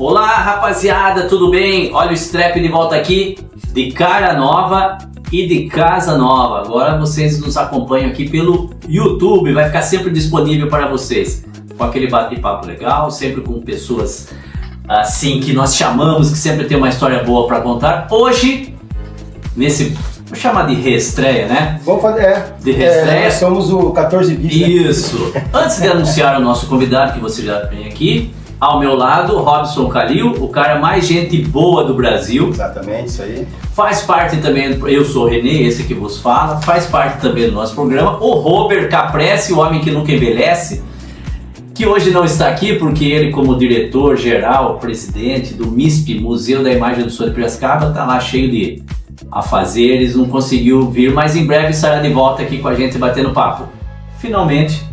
Olá, rapaziada, tudo bem? Olha o Strep de volta aqui, de cara nova e de casa nova. Agora vocês nos acompanham aqui pelo YouTube, vai ficar sempre disponível para vocês. Com aquele bate-papo legal, sempre com pessoas assim que nós chamamos, que sempre tem uma história boa para contar. Hoje, vou chamar de reestreia, né? Vamos fazer, de reestreia. Nós somos o 14 bits. Isso. Né? Antes de anunciar o nosso convidado, que você já tem aqui, ao meu lado, Robson Calil, o cara mais gente boa do Brasil. Exatamente, isso aí. Faz parte também, eu sou o Renê, esse que vos fala, faz parte também do nosso programa. O Robert Caprese, o homem que nunca envelhece, que hoje não está aqui porque ele, como diretor-geral, presidente do MISP, Museu da Imagem do Som de Piracicaba, está lá cheio de afazeres, não conseguiu vir, mas em breve estará de volta aqui com a gente batendo papo. Finalmente,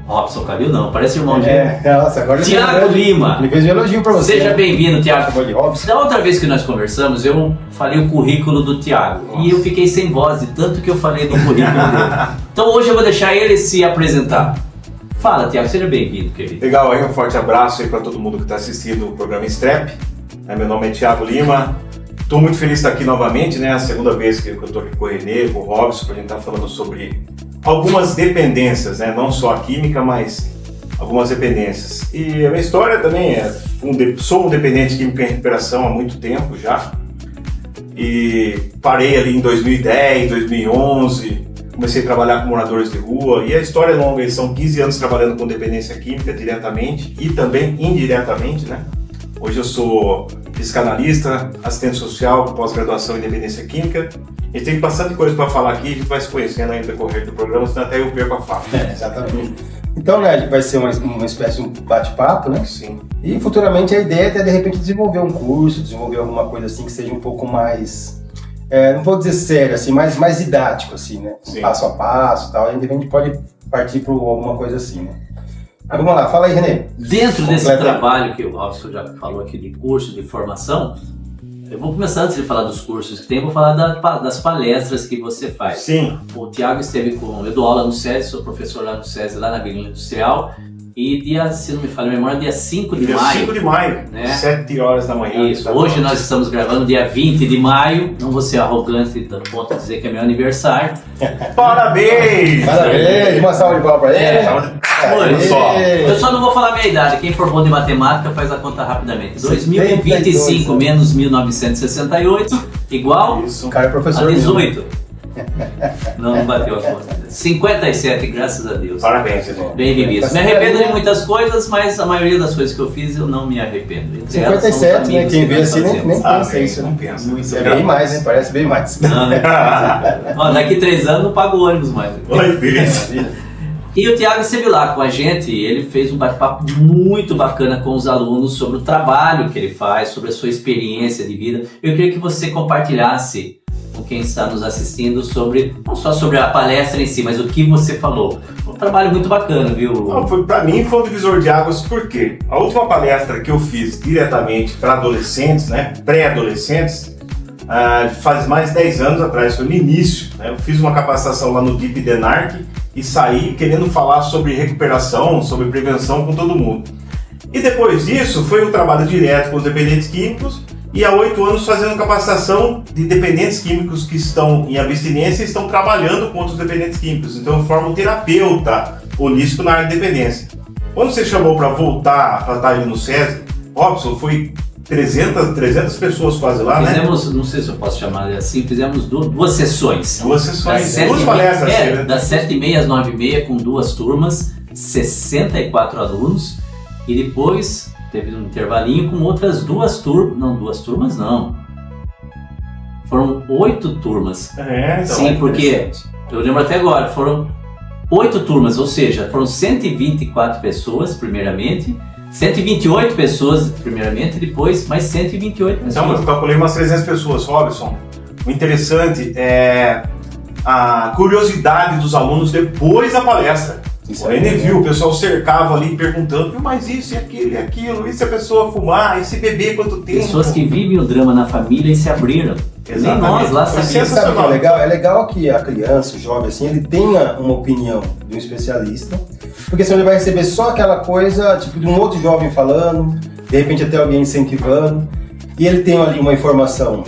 Robson Calil não, parece irmão de nossa, agora Tiago Lima. Ele fez um elogio para você. Seja bem-vindo, Tiago. Robson. Da outra vez que nós conversamos, eu falei o currículo do Tiago. E eu fiquei sem voz de tanto que eu falei do currículo dele. Então hoje eu vou deixar ele se apresentar. Fala, Tiago, seja bem-vindo, querido. Legal, aí um forte abraço aí para todo mundo que está assistindo o programa Strep. Meu nome é Tiago Lima. Estou muito feliz de estar aqui novamente, né? A segunda vez que eu estou aqui com o Renê, com o Robson, para a gente estar falando sobre algumas dependências, né? Não só a química, mas algumas dependências. E a minha história também sou um dependente químico em recuperação há muito tempo já. E parei ali em 2010, 2011, comecei a trabalhar com moradores de rua. E a história é longa, são 15 anos trabalhando com dependência química diretamente e também indiretamente, né? Hoje eu sou psicanalista, assistente social, com pós-graduação em dependência química. A gente tem bastante coisa para falar aqui, a gente vai se conhecendo aí no decorrer do programa, senão até eu perco a fala. Exatamente. Então, né, vai ser uma espécie de um bate-papo, né? Sim. E futuramente a ideia é até, de repente, desenvolver um curso, desenvolver alguma coisa assim que seja um pouco mais, não vou dizer sério, assim, mais didático, assim, né? Sim. Passo a passo e tal, a gente pode partir para alguma coisa assim, né? Mas vamos lá, fala aí, Renê. Dentro desse trabalho que o Robson já falou aqui de curso, de formação, eu vou começar antes de falar dos cursos que tem, vou falar das palestras que você faz. Sim. O Tiago esteve com... Eu dou aula no SESI, sou professor lá no SESI, lá na Avenida Industrial. E se não me falha a memória, dia 5 de maio. 5 de maio, né? 7 horas da manhã. Isso, hoje nós estamos gravando dia 20 de maio. Não vou ser arrogante, dando ponto de dizer que é meu aniversário. Parabéns! Parabéns! Uma salva de palmas pra ele. Eu só não vou falar a minha idade. Quem for bom de matemática faz a conta rapidamente. 2025 menos 1968 igual isso. O cara é professor a 18. Não bateu a conta. 57, graças a Deus. Parabéns, irmão. Bem vivido. Me arrependo de muitas coisas, mas a maioria das coisas que eu fiz eu não me arrependo. Entre 57, né? Quem vê assim nem pensa isso, não pensa. É bem mais, hein? Parece bem mais. Não, né? Ó, daqui 3 anos não pago o ônibus mais. Oi, beleza. E o Tiago esteve lá com a gente, ele fez um bate-papo muito bacana com os alunos sobre o trabalho que ele faz, sobre a sua experiência de vida. Eu queria que você compartilhasse com quem está nos assistindo não só sobre a palestra em si, mas o que você falou. Um trabalho muito bacana, viu? Para mim foi um divisor de águas, porque a última palestra que eu fiz diretamente para adolescentes, né, pré-adolescentes, faz mais de 10 anos atrás, foi no início, né, eu fiz uma capacitação lá no DIP DENARC e saí querendo falar sobre recuperação, sobre prevenção com todo mundo. E depois disso foi um trabalho direto com os dependentes químicos, e há 8 anos fazendo capacitação de dependentes químicos que estão em abstinência e estão trabalhando com outros dependentes químicos. Então eu formo um terapeuta holístico na área de dependência. Quando você chamou para voltar a estar ali no SESI, Robson, foi 300 pessoas quase lá, fizemos, né? Não sei se eu posso chamar assim, fizemos duas sessões. Duas palestras. Das 7h30 às 9h30 com 2 turmas, 64 alunos, e depois teve um intervalinho com outras 2 turmas. Não, 2 turmas não. Foram 8 turmas. Então sim, porque eu lembro até agora, foram 8 turmas, ou seja, foram 124 pessoas primeiramente, 128 pessoas primeiramente, depois mais 128 pessoas. Então, eu calculei umas 300 pessoas, Robson. O interessante é a curiosidade dos alunos depois da palestra. O Renê viu, o pessoal cercava ali perguntando, mas isso e aquilo, e se a pessoa fumar, e se beber quanto tempo? Pessoas que vivem o drama na família e se abriram. Nem nós lá sabíamos. Sabe o que é legal? É legal que a criança, o jovem, assim, ele tenha uma opinião de um especialista, porque senão ele vai receber só aquela coisa, tipo, de um outro jovem falando, de repente até alguém incentivando, e ele tem ali uma informação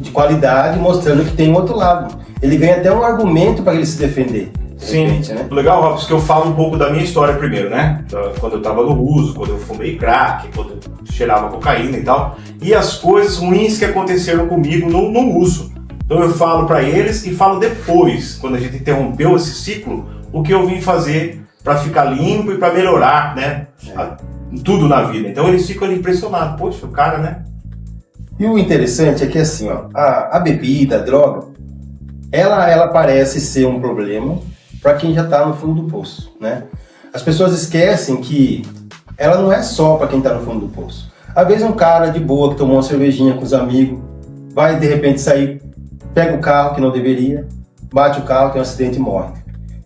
de qualidade mostrando que tem um outro lado. Ele ganha até um argumento para ele se defender. Sim, repente, né? Legal, Robson, que eu falo um pouco da minha história primeiro, né? Quando eu tava no uso, quando eu fumei crack, quando eu cheirava cocaína e tal, e as coisas ruins que aconteceram comigo no uso. Então eu falo para eles e falo depois, quando a gente interrompeu esse ciclo, o que eu vim fazer para ficar limpo e para melhorar, né? Tudo na vida. Então eles ficam ali impressionados. Poxa, o cara, né? E o interessante é que assim, ó, a bebida, a droga, ela parece ser um problema para quem já está no fundo do poço, né? As pessoas esquecem que ela não é só para quem está no fundo do poço. Às vezes um cara de boa que tomou uma cervejinha com os amigos, vai de repente sair, pega o carro que não deveria, bate o carro, tem um acidente e morre.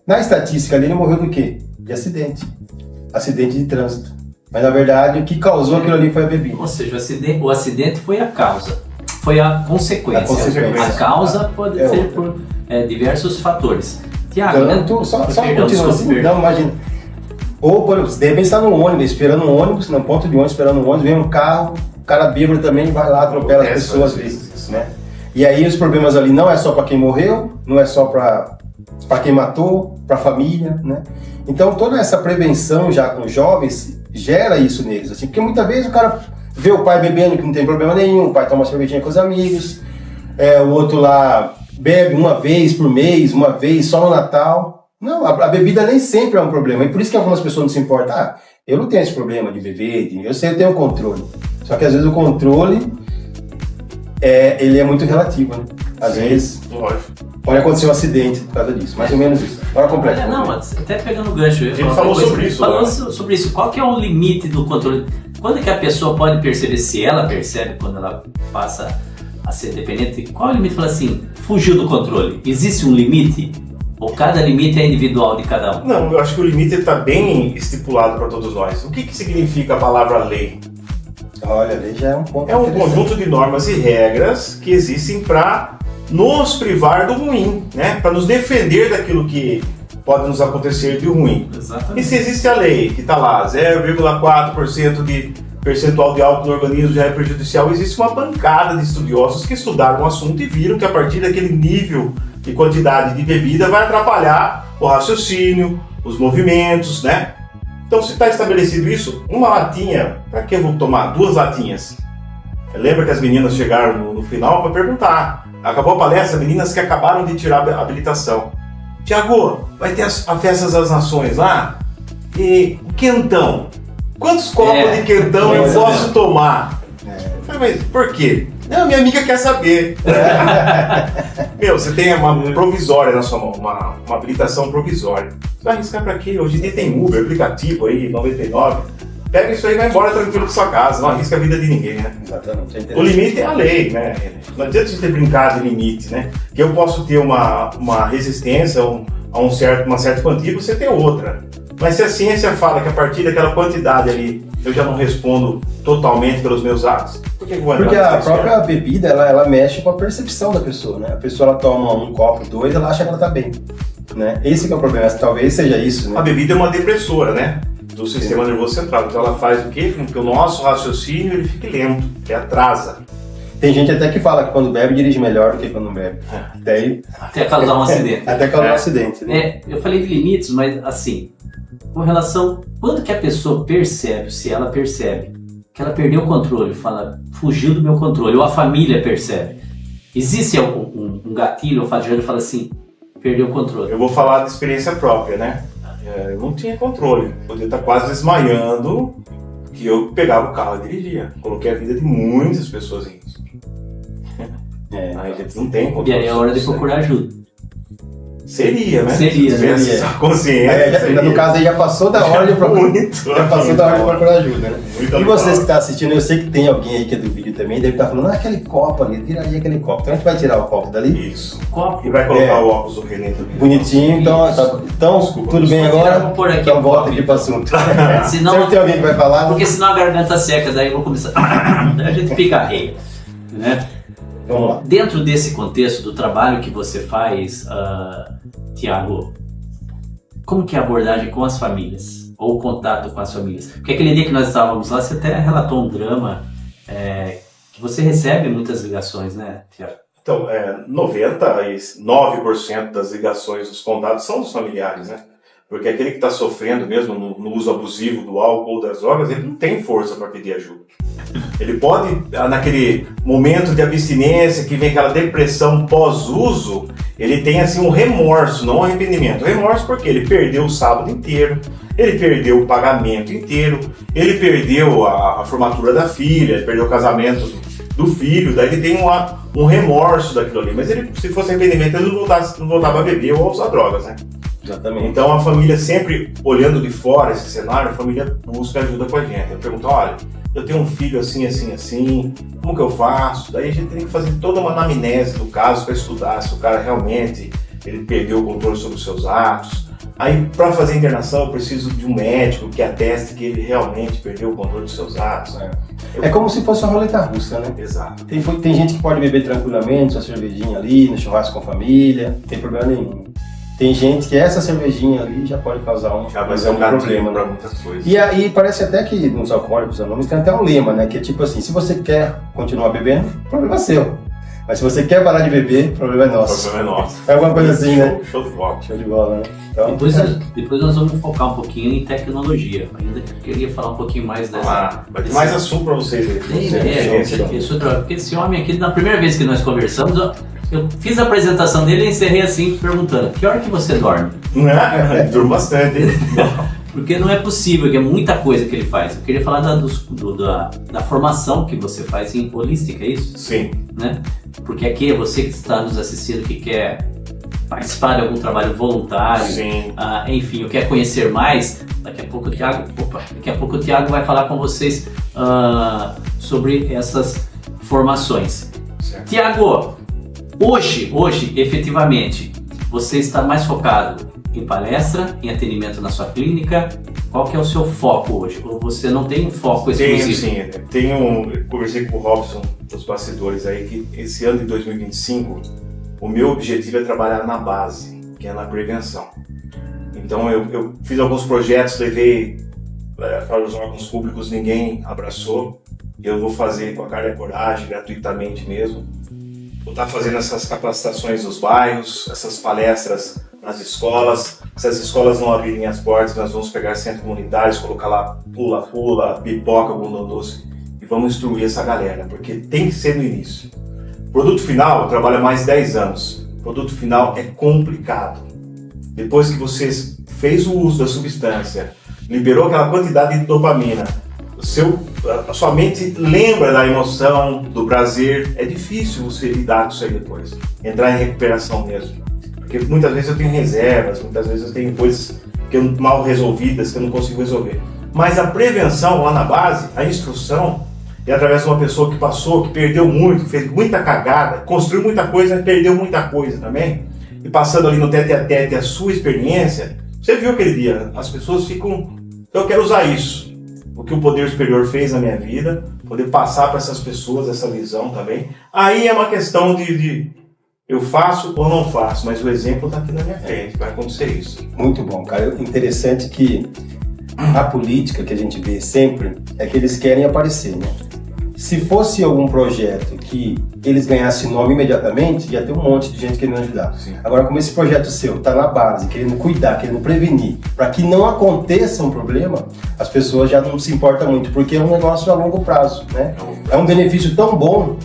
Na estatística ali ele morreu do quê? De acidente. Acidente de trânsito. Mas na verdade o que causou aquilo ali foi a bebida. Ou seja, o acidente foi a causa, foi a consequência. A causa pode ser por diversos fatores. Tiago, tanto, só continua assim, não, imagina. Ou, por exemplo, de repente está no ônibus, esperando um ônibus, no ponto de ônibus, esperando um ônibus, vem um carro, o cara bêbado também vai lá, atropela as pessoas às vezes, né? E aí os problemas ali não é só para quem morreu, não é só para quem matou, para a família, né? Então toda essa prevenção já com jovens gera isso neles, assim, porque muitas vezes o cara vê o pai bebendo que não tem problema nenhum, o pai toma uma cervejinha com os amigos, o outro lá bebe uma vez por mês, uma vez só no Natal. Não, a bebida nem sempre é um problema, e por isso que algumas pessoas não se importam. Eu não tenho esse problema de beber, eu sei, eu tenho controle. Só que às vezes o controle ele é muito relativo, né? Às vezes pode acontecer um acidente por causa disso, mais ou menos isso. Agora completa. Olha, não, até pegando o gancho, a gente falou sobre isso. Falando sobre isso, qual que é o limite do controle? Quando é que a pessoa pode perceber, se ela percebe quando ela passa a ser dependente, qual é o limite? Fala assim, fugiu do controle. Existe um limite? Ou cada limite é individual de cada um? Não, eu acho que o limite está bem estipulado para todos nós. O que significa a palavra lei? Olha, a lei já é um ponto. É um conjunto de normas e regras que existem para nos privar do ruim, né? Para nos defender daquilo que pode nos acontecer de ruim. Exatamente. E se existe a lei que está lá, 0,4% de percentual de álcool no organismo já é prejudicial, existe uma bancada de estudiosos que estudaram o assunto e viram que a partir daquele nível de quantidade de bebida vai atrapalhar o raciocínio, os movimentos, né? Então, se está estabelecido isso, uma latinha, para que eu vou tomar 2 latinhas? Lembra que as meninas chegaram no final para perguntar. Acabou a palestra, meninas que acabaram de tirar a habilitação. Tiago, vai ter a Festa das Nações lá? E o quentão? Quantos copos de quentão eu posso tomar? Eu falei, mas por quê? Não, minha amiga quer saber. Meu, você tem uma provisória na sua mão, uma habilitação provisória. Você vai arriscar pra quê? Hoje em dia tem Uber, aplicativo aí, 99. Pega isso aí e vai embora tranquilo de sua casa, não arrisca a vida de ninguém, né? Exatamente. O limite é a lei, né? Não adianta a gente ter brincado de limite, né? Que eu posso ter uma resistência a uma certa quantia e você ter outra. Mas se a ciência fala que a partir daquela quantidade ali eu já não respondo totalmente pelos meus atos, por que eu vou entrar? Porque a própria bebida, ela mexe com a percepção da pessoa, né? A pessoa ela toma um copo, 2, ela acha que ela tá bem, né? Esse que é o problema, talvez seja isso, né? A bebida é uma depressora, né? Do sistema nervoso central. Então ela faz o quê? Com que o nosso raciocínio ele fique lento, que atrasa. Tem gente até que fala que quando bebe dirige melhor do que quando não bebe. Até causar um acidente. Até causar um acidente, né? Eu falei de limites, mas assim, com relação, quando que a pessoa percebe, se ela percebe que ela perdeu o controle, fala, fugiu do meu controle, ou a família percebe, existe um gatilho, ou fala assim, perdeu o controle? Eu vou falar de experiência própria, né? Eu não tinha controle, podia estar quase desmaiando, que eu pegava o carro e dirigia. Coloquei a vida de muitas pessoas em risco. Aí a gente não tem controle. E aí é hora de procurar ajuda. Seria, né? Seria. Essa consciência. No caso aí já passou da hora de procurar. Já passou da hora de procurar ajuda, né? E vocês que estão assistindo, eu sei que tem alguém aí que é do vídeo também, deve estar falando, aquele copo ali, tiraria aquele copo. Então a gente vai tirar o copo dali. Isso. E vai colocar o óculos do René também. Bonitinho, então Desculpa, tudo bem agora? Vamos pôr aqui então volta aqui para o assunto. Senão, sempre tem alguém que vai falar. Porque senão a garganta seca, daí eu vou começar. Daí a gente fica rei, né? Vamos lá. Dentro desse contexto do trabalho que você faz, Tiago, como que é a abordagem com as famílias? ou o contato com as famílias? Porque aquele dia que nós estávamos lá, você até relatou um drama que você recebe muitas ligações, né, Tiago? Então, 99% das ligações, dos contatos são dos familiares, né? Porque aquele que está sofrendo mesmo no uso abusivo do álcool ou das drogas, ele não tem força para pedir ajuda. Ele pode, naquele momento de abstinência, que vem aquela depressão pós-uso, ele tem assim um remorso, não um arrependimento. Remorso porque ele perdeu o sábado inteiro, ele perdeu o pagamento inteiro, ele perdeu a formatura da filha, ele perdeu o casamento do filho, daí ele tem um remorso daquilo ali. Mas ele, se fosse arrependimento, ele não voltava a beber ou a usar drogas, né? Exatamente. Então a família sempre olhando de fora esse cenário, a família busca ajuda com a gente. Ela pergunta, olha, eu tenho um filho assim, como que eu faço? Daí a gente tem que fazer toda uma anamnese do caso para estudar se o cara realmente ele perdeu o controle sobre os seus atos. Aí para fazer a internação eu preciso de um médico que ateste que ele realmente perdeu o controle dos seus atos. É como se fosse uma roleta russa, né? Exato. Tem gente que pode beber tranquilamente, uma cervejinha ali, no churrasco com a família, não tem problema nenhum. Tem gente que essa cervejinha ali já pode causar um problema para muitas coisas. E aí parece até que nos alcoólicos anônimos tem até um lema, né? Que é tipo assim, se você quer continuar bebendo, problema é seu. Mas se você quer parar de beber, problema é nosso. Problema é nosso. É alguma coisa assim, né? Show de bola. Show de bola, né? Então, Depois nós vamos focar um pouquinho em tecnologia. Ainda queria falar um pouquinho mais dessa... Vai ter mais assunto para vocês aí. Porque esse homem aqui, na primeira vez que nós conversamos, eu fiz a apresentação dele e encerrei assim, perguntando, que hora que você dorme? Durmo bastante, hein? Porque não é possível, que é muita coisa que ele faz. Eu queria falar da formação que você faz em holística, é isso? Sim. Né? Porque aqui é você que está nos assistindo, que quer participar de algum trabalho voluntário, enfim, quer conhecer mais, daqui a pouco o Tiago vai falar com vocês sobre essas formações. Tiago, hoje, efetivamente, você está mais focado em palestra, em atendimento na sua clínica? Qual que é o seu foco hoje? Ou você não tem um foco exclusivo? Conversei com o Robson dos bastidores aí, que esse ano de 2025, o meu objetivo é trabalhar na base, que é na prevenção. Então eu fiz alguns projetos, levei para os órgãos públicos, ninguém abraçou. Eu vou fazer com a cara e a coragem, gratuitamente mesmo. Vou estar fazendo essas capacitações nos bairros, essas palestras nas escolas. Se as escolas não abrirem as portas, nós vamos pegar centros comunitários, colocar lá pula-pula, pipoca, bunda doce e vamos instruir essa galera, porque tem que ser no início. Produto final, eu trabalho há mais de 10 anos. Produto final é complicado. Depois que você fez o uso da substância, liberou aquela quantidade de dopamina, a sua mente lembra da emoção, do prazer. É difícil você lidar com isso aí depois, entrar em recuperação mesmo. Porque muitas vezes eu tenho reservas, muitas vezes eu tenho coisas mal resolvidas que eu não consigo resolver. Mas a prevenção lá na base, a instrução, é através de uma pessoa que passou, que perdeu muito, fez muita cagada, construiu muita coisa, mas perdeu muita coisa também. E passando ali no tete-a-tete a sua experiência, você viu aquele dia, as pessoas ficam, eu quero usar isso. O que o poder superior fez na minha vida, poder passar para essas pessoas essa visão também. Aí é uma questão de eu faço ou não faço, mas o exemplo está aqui na minha frente, vai acontecer isso. Muito bom, cara. Interessante que a política que a gente vê sempre é que eles querem aparecer, né? Se fosse algum projeto que eles ganhassem nome imediatamente, ia ter um monte de gente querendo ajudar. Sim. Agora, como esse projeto seu está na base, querendo cuidar, querendo prevenir, para que não aconteça um problema, as pessoas já não se importam muito, porque é um negócio a longo prazo, né? É um benefício tão bom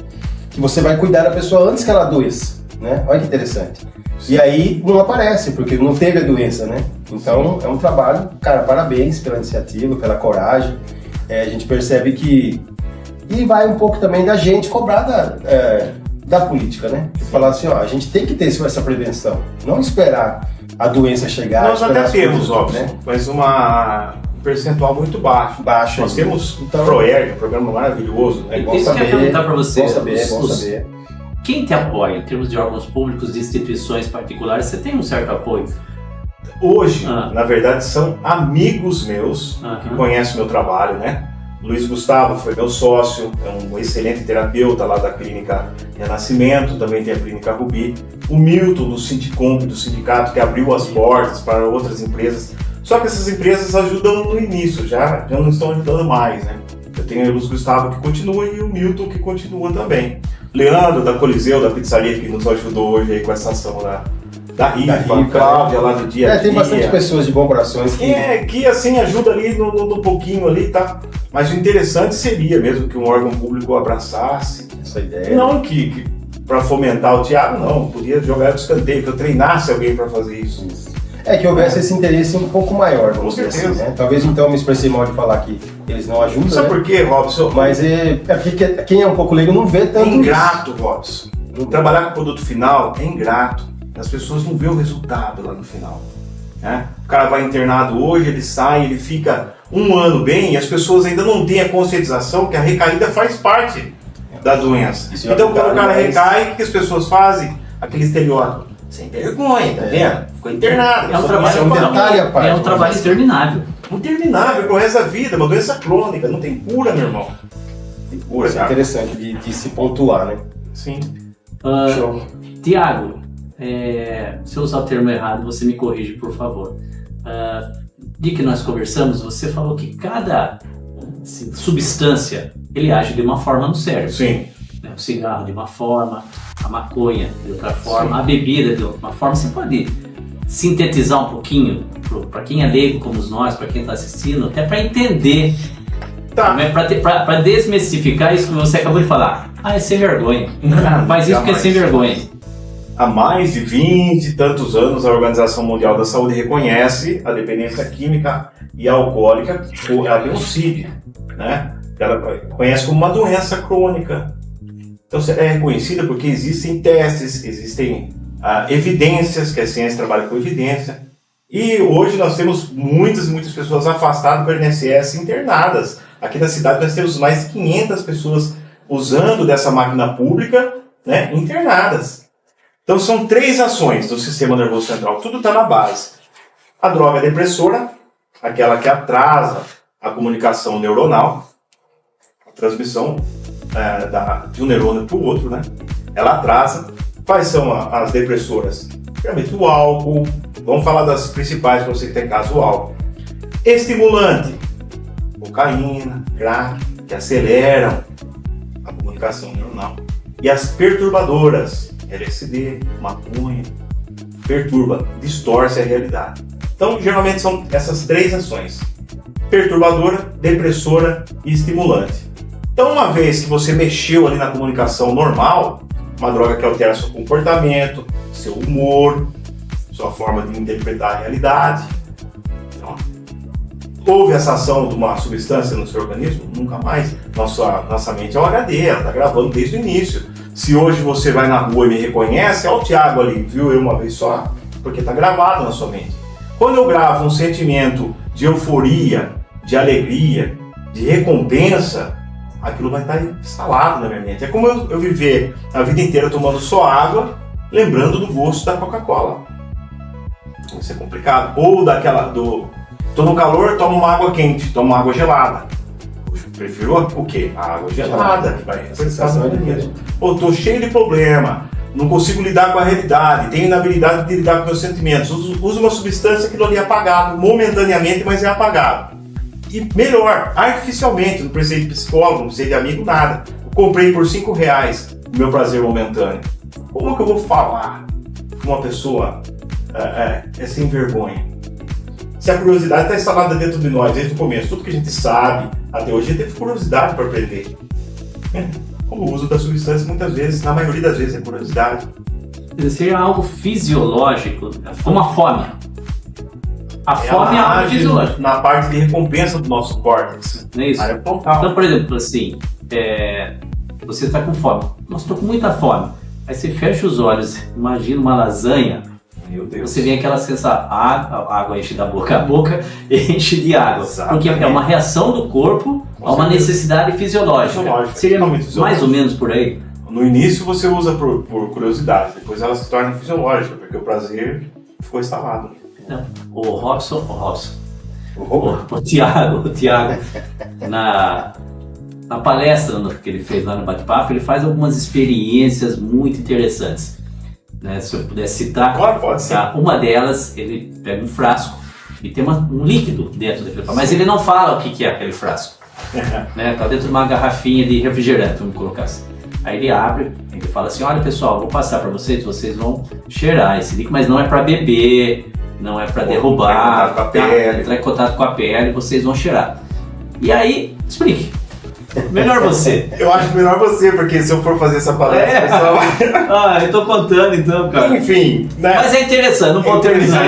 que você vai cuidar da pessoa antes que ela adoeça, né? Olha que interessante. E aí não aparece, porque não teve a doença, né? Então é um trabalho, cara, parabéns pela iniciativa, pela coragem. A gente percebe que... E vai um pouco também da gente cobrar da política, né? Falar assim, ó, a gente tem que ter essa prevenção, não esperar a doença chegar. Nós até temos, óbvio, né? Mas um percentual muito baixo. Nós temos o ProERG, um programa maravilhoso. É bom isso que eu ia perguntar para você. Bom saber. Quem te apoia em termos de órgãos públicos, de instituições particulares? Você tem um certo apoio? Hoje, na verdade, são amigos meus que conhecem o meu trabalho, né? Luiz Gustavo foi meu sócio, é um excelente terapeuta lá da clínica Renascimento, também tem a clínica Rubi. O Milton do Sindicomp, do sindicato, que abriu as portas para outras empresas. Só que essas empresas ajudam no início, já não estão ajudando mais, né? Eu tenho o Luiz Gustavo que continua e o Milton que continua também. Leandro da Coliseu, da pizzaria, que nos ajudou hoje aí com essa ação da rifa, Cláudia lá do dia a dia. Tem bastante pessoas de bom coração que assim ajuda ali no pouquinho ali, tá? Mas o interessante seria mesmo que um órgão público abraçasse essa ideia. Não que para fomentar o Thiago, não, podia jogar de escanteio, que eu treinasse alguém para fazer isso. Que houvesse esse interesse um pouco maior, vamos dizer assim, né? Talvez então eu me expressei mal de falar que eles não ajudam. Sabe por quê, Robson? Mas porque quem é um pouco leigo não vê tanto. É ingrato, Robson. Trabalhar com produto final é ingrato. As pessoas não vêem o resultado lá no final. Né? O cara vai internado hoje, ele sai, ele fica um ano bem e as pessoas ainda não têm a conscientização que a recaída faz parte da doença. Então quando o cara recai, o que as pessoas fazem? Aquele estereótipo. Sem vergonha, tá vendo? Ficou internado. É um trabalho interminável. Interminável, pro resto da vida, uma doença crônica, não tem cura, meu irmão. Tem cura, isso é interessante de se pontuar, né? Sim. Tiago, se eu usar o termo errado, você me corrige, por favor. De que nós conversamos, você falou que cada substância, ele age de uma forma no cérebro. Sim. O cigarro de uma forma, a maconha de outra forma, sim, a bebida de outra forma. Você pode sintetizar um pouquinho, para quem é leigo como nós, para quem está assistindo, até para entender, para desmistificar isso que você acabou de falar. É sem vergonha. Faz isso porque é sem vergonha. Há mais de 20 e tantos anos, a Organização Mundial da Saúde reconhece a dependência química e alcoólica, ela tem um CID, né? Ela conhece como uma doença crônica. Então é reconhecida porque existem testes, existem evidências, que a ciência trabalha com evidência. E hoje nós temos muitas pessoas afastadas do INSS internadas. Aqui na cidade nós temos mais de 500 pessoas usando dessa máquina pública, né, internadas. Então são 3 ações do sistema nervoso central, tudo está na base. A droga depressora, aquela que atrasa a comunicação neuronal, a transmissão de um neurônio para o outro, né? Ela atrasa. Quais são as depressoras? Realmente o álcool, vamos falar das principais para você que tem caso, o álcool. Estimulante, cocaína, crack, que aceleram a comunicação neuronal. E as perturbadoras, LSD, maconha, perturba, distorce a realidade. Então, geralmente são essas 3 ações: perturbadora, depressora e estimulante. Então, uma vez que você mexeu ali na comunicação normal, uma droga que altera seu comportamento, seu humor, sua forma de interpretar a realidade. Então, houve essa ação de uma substância no seu organismo? Nunca mais. Nossa mente é um HD, ela está gravando desde o início. Se hoje você vai na rua e me reconhece, é o Thiago ali, viu eu uma vez só, porque está gravado na sua mente. Quando eu gravo um sentimento de euforia, de alegria, de recompensa, aquilo vai estar instalado na minha mente. É como eu viver a vida inteira tomando só água, lembrando do gosto da Coca-Cola. Isso é complicado. Ou tô no calor, tomo uma água quente, tomo uma água gelada. Eu prefiro o quê? A água gelada, que vai refrescar o organismo. Ou tô cheio de problema, não consigo lidar com a realidade, tenho inabilidade de lidar com meus sentimentos. Uso uma substância que não é apagado, momentaneamente, mas é apagado. E melhor, artificialmente, não precisei de psicólogo, não precisei de amigo, nada. Eu comprei por R$5 o meu prazer momentâneo. Como que eu vou falar com uma pessoa sem vergonha? Se a curiosidade está instalada dentro de nós desde o começo, tudo que a gente sabe, até hoje a gente teve curiosidade para aprender. Como o uso da substância, muitas vezes, na maioria das vezes, é curiosidade. Seria algo fisiológico, como a fome. A fome é algo fisiológico. Na parte de recompensa do nosso córtex. Não é isso? Então, por exemplo, assim, você está com fome. Nossa, estou com muita fome. Aí você fecha os olhos, imagina uma lasanha. Meu Deus. Você vê aquela sensação, a água enche da boca, a boca enche de água. Exatamente. Porque é uma reação do corpo a uma necessidade fisiológica. Seria mais ou menos por aí. No início você usa por curiosidade, depois ela se torna fisiológica, porque o prazer ficou instalado. Não. O Thiago, na palestra que ele fez lá no Bate-Papo, ele faz algumas experiências muito interessantes. Né? Se eu puder citar, claro, pode ser. Uma delas, ele pega um frasco e tem um líquido dentro daquele frasco, mas ele não fala o que é aquele frasco. Né? Tá dentro de uma garrafinha de refrigerante, vamos colocar assim. Aí ele abre, ele fala assim, olha pessoal, vou passar para vocês vão cheirar esse líquido, mas não é para beber, não é para derrubar, entrar em contato com a pele, vocês vão cheirar. E aí, explique. Melhor você. Eu acho melhor você, porque se eu for fazer essa palestra, pessoal... eu tô contando então, cara. Enfim, né? Mas é interessante, não pode terminar.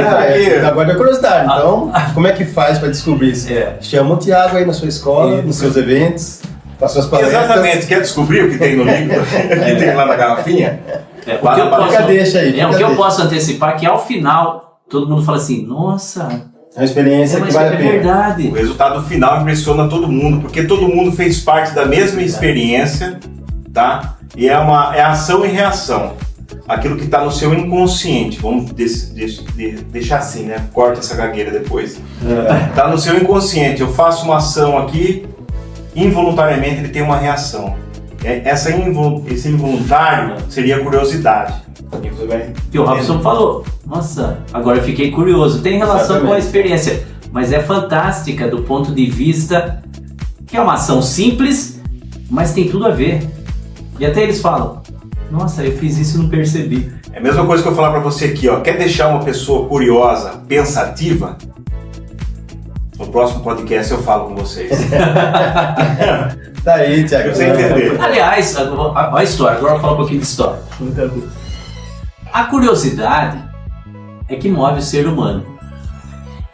Agora é curiosidade, então, como é que faz para descobrir isso? Chama o Thiago aí na sua escola, nos seus eventos, nas suas palestras. Exatamente, quer descobrir o que tem no líquido, o que tem lá na garrafinha? O que eu posso antecipar é que ao final, todo mundo fala assim, nossa... É uma experiência que vale a pena. É verdade. O resultado final impressiona todo mundo, porque todo mundo fez parte da mesma experiência, tá? E é ação e reação. Aquilo que está no seu inconsciente, vamos deixar assim, né? Corta essa gagueira depois. Está no seu inconsciente. Eu faço uma ação aqui, involuntariamente ele tem uma reação. Esse involuntário seria a curiosidade. Que o Robson falou, nossa, agora eu fiquei curioso, tem relação com a experiência, mas é fantástica do ponto de vista que é uma ação simples, mas tem tudo a ver. E até eles falam, nossa, eu fiz isso e não percebi. É a mesma coisa que eu falar pra você aqui, ó, quer deixar uma pessoa curiosa, pensativa? No próximo podcast eu falo com vocês. Tá aí, Thiago. Pra você entender. Aliás, a história, agora eu vou falar um pouquinho de história. A curiosidade é que move o ser humano.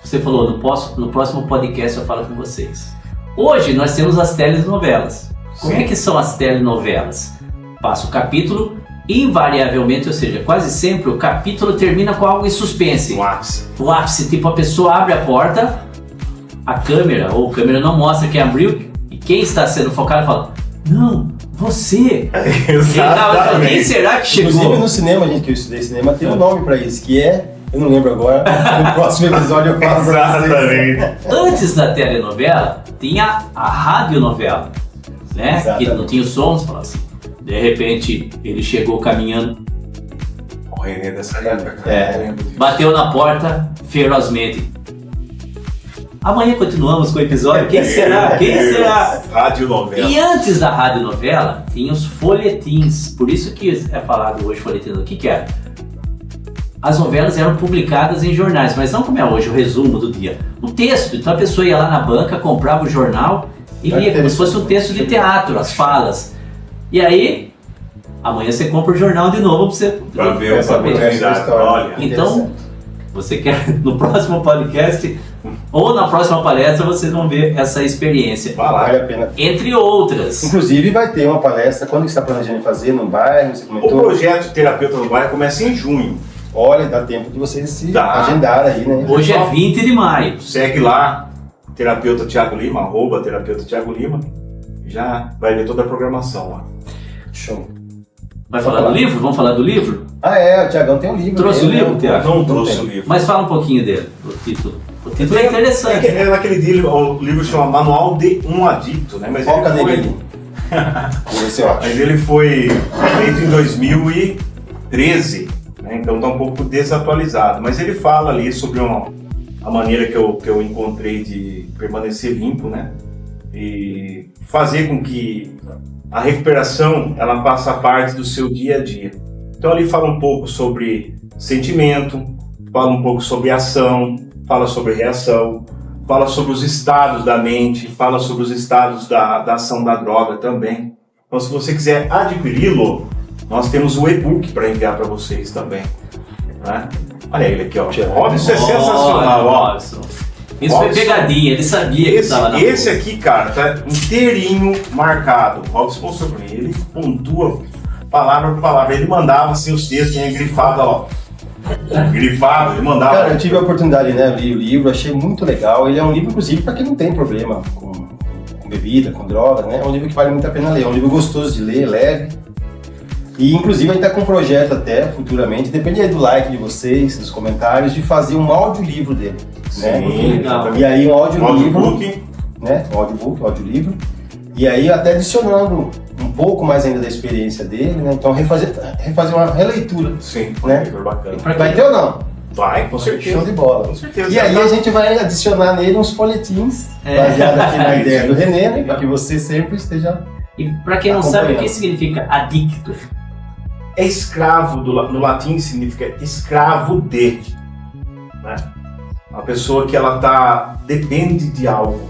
Você falou, no próximo podcast eu falo com vocês. Hoje nós temos as telenovelas. Como é que são as telenovelas? Passa o capítulo, invariavelmente, ou seja, quase sempre o capítulo termina com algo em suspense. O ápice, tipo a pessoa abre a porta, a câmera não mostra quem abriu e quem está sendo focado fala, não, você! Exatamente. Quem será que chegou? Inclusive no cinema, gente, que eu estudei cinema, tem um nome pra isso, que é, eu não lembro agora, no próximo episódio eu falo pra vocês. Exatamente. Antes da telenovela, tinha a radionovela, né? Que não tinha os sons, falava assim. De repente, ele chegou caminhando. O René dessa época. Bateu na porta ferozmente. Amanhã continuamos com o episódio. Quem será? Quem será? Radionovela. E antes da radionovela, tinha os folhetins. Por isso que é falado hoje folhetim. O que era? As novelas eram publicadas em jornais, mas não como é hoje, o resumo do dia. O texto. Então a pessoa ia lá na banca, comprava o jornal e lia como se fosse um texto de teatro, as falas. E aí, amanhã você compra o jornal de novo pra ver essa oportunidade. Olha. Então, você quer no próximo podcast ou na próxima palestra, vocês vão ver essa experiência. Vale a pena. Entre outras. Inclusive vai ter uma palestra, quando que você está planejando fazer, no bairro, você comentou? O projeto Terapeuta no Bairro começa em junho. Olha, dá tempo de vocês se agendarem aí, né? Hoje é 20 de maio. Segue lá, Terapeuta Thiago Lima, @ Terapeuta Thiago Lima. Já vai ver toda a programação lá. Show. Vai falar do livro? Vamos falar do livro? O Thiagão tem um livro. Trouxe o livro, Thiago? Não trouxe o livro. Mas fala um pouquinho dele, o título. O título é interessante. Naquele dia o livro chama Manual de um Adicto, né? Mas ele foi feito em 2013, né? Então está um pouco desatualizado. Mas ele fala ali sobre a maneira que eu encontrei de permanecer limpo, né? E fazer com que a recuperação ela faça parte do seu dia a dia. Então ali fala um pouco sobre sentimento, fala um pouco sobre ação, fala sobre reação, fala sobre os estados da mente, fala sobre os estados da ação da droga também. Então se você quiser adquiri-lo, nós temos o e-book para enviar para vocês também, né? Olha ele aqui, ó. Robson é sensacional, ó. Isso foi pegadinha, ele sabia que estava na Esse aqui, cara, tá inteirinho marcado. O Robson mostrou pra mim, ele pontua palavra por palavra. Ele mandava assim os textos, tinha grifado, ó. Grifado, ele mandava. Cara, eu tive a oportunidade, né? Eu li o livro, achei muito legal. Ele é um livro, inclusive, para quem não tem problema com bebida, com droga, né? É um livro que vale muito a pena ler. É um livro gostoso de ler, leve. E, inclusive, a gente tá com um projeto até, futuramente, depende aí do like de vocês, dos comentários, de fazer um audiolivro dele. Né? Sim, legal. E aí um audiolivro, audiobook, né? Um audiolivro. E aí até adicionando um pouco mais ainda da experiência dele, né? Então refazer uma releitura. Sim, né? um livro bacana. Vai ter ou não? Vai, com certeza. Show de bola. Com certeza. E aí a gente vai adicionar nele uns folhetins, baseado aqui na ideia do René, né? Para que você sempre esteja... E para quem não sabe, o que significa adicto? É escravo, no latim significa escravo de. Né? Uma pessoa que ela depende de algo,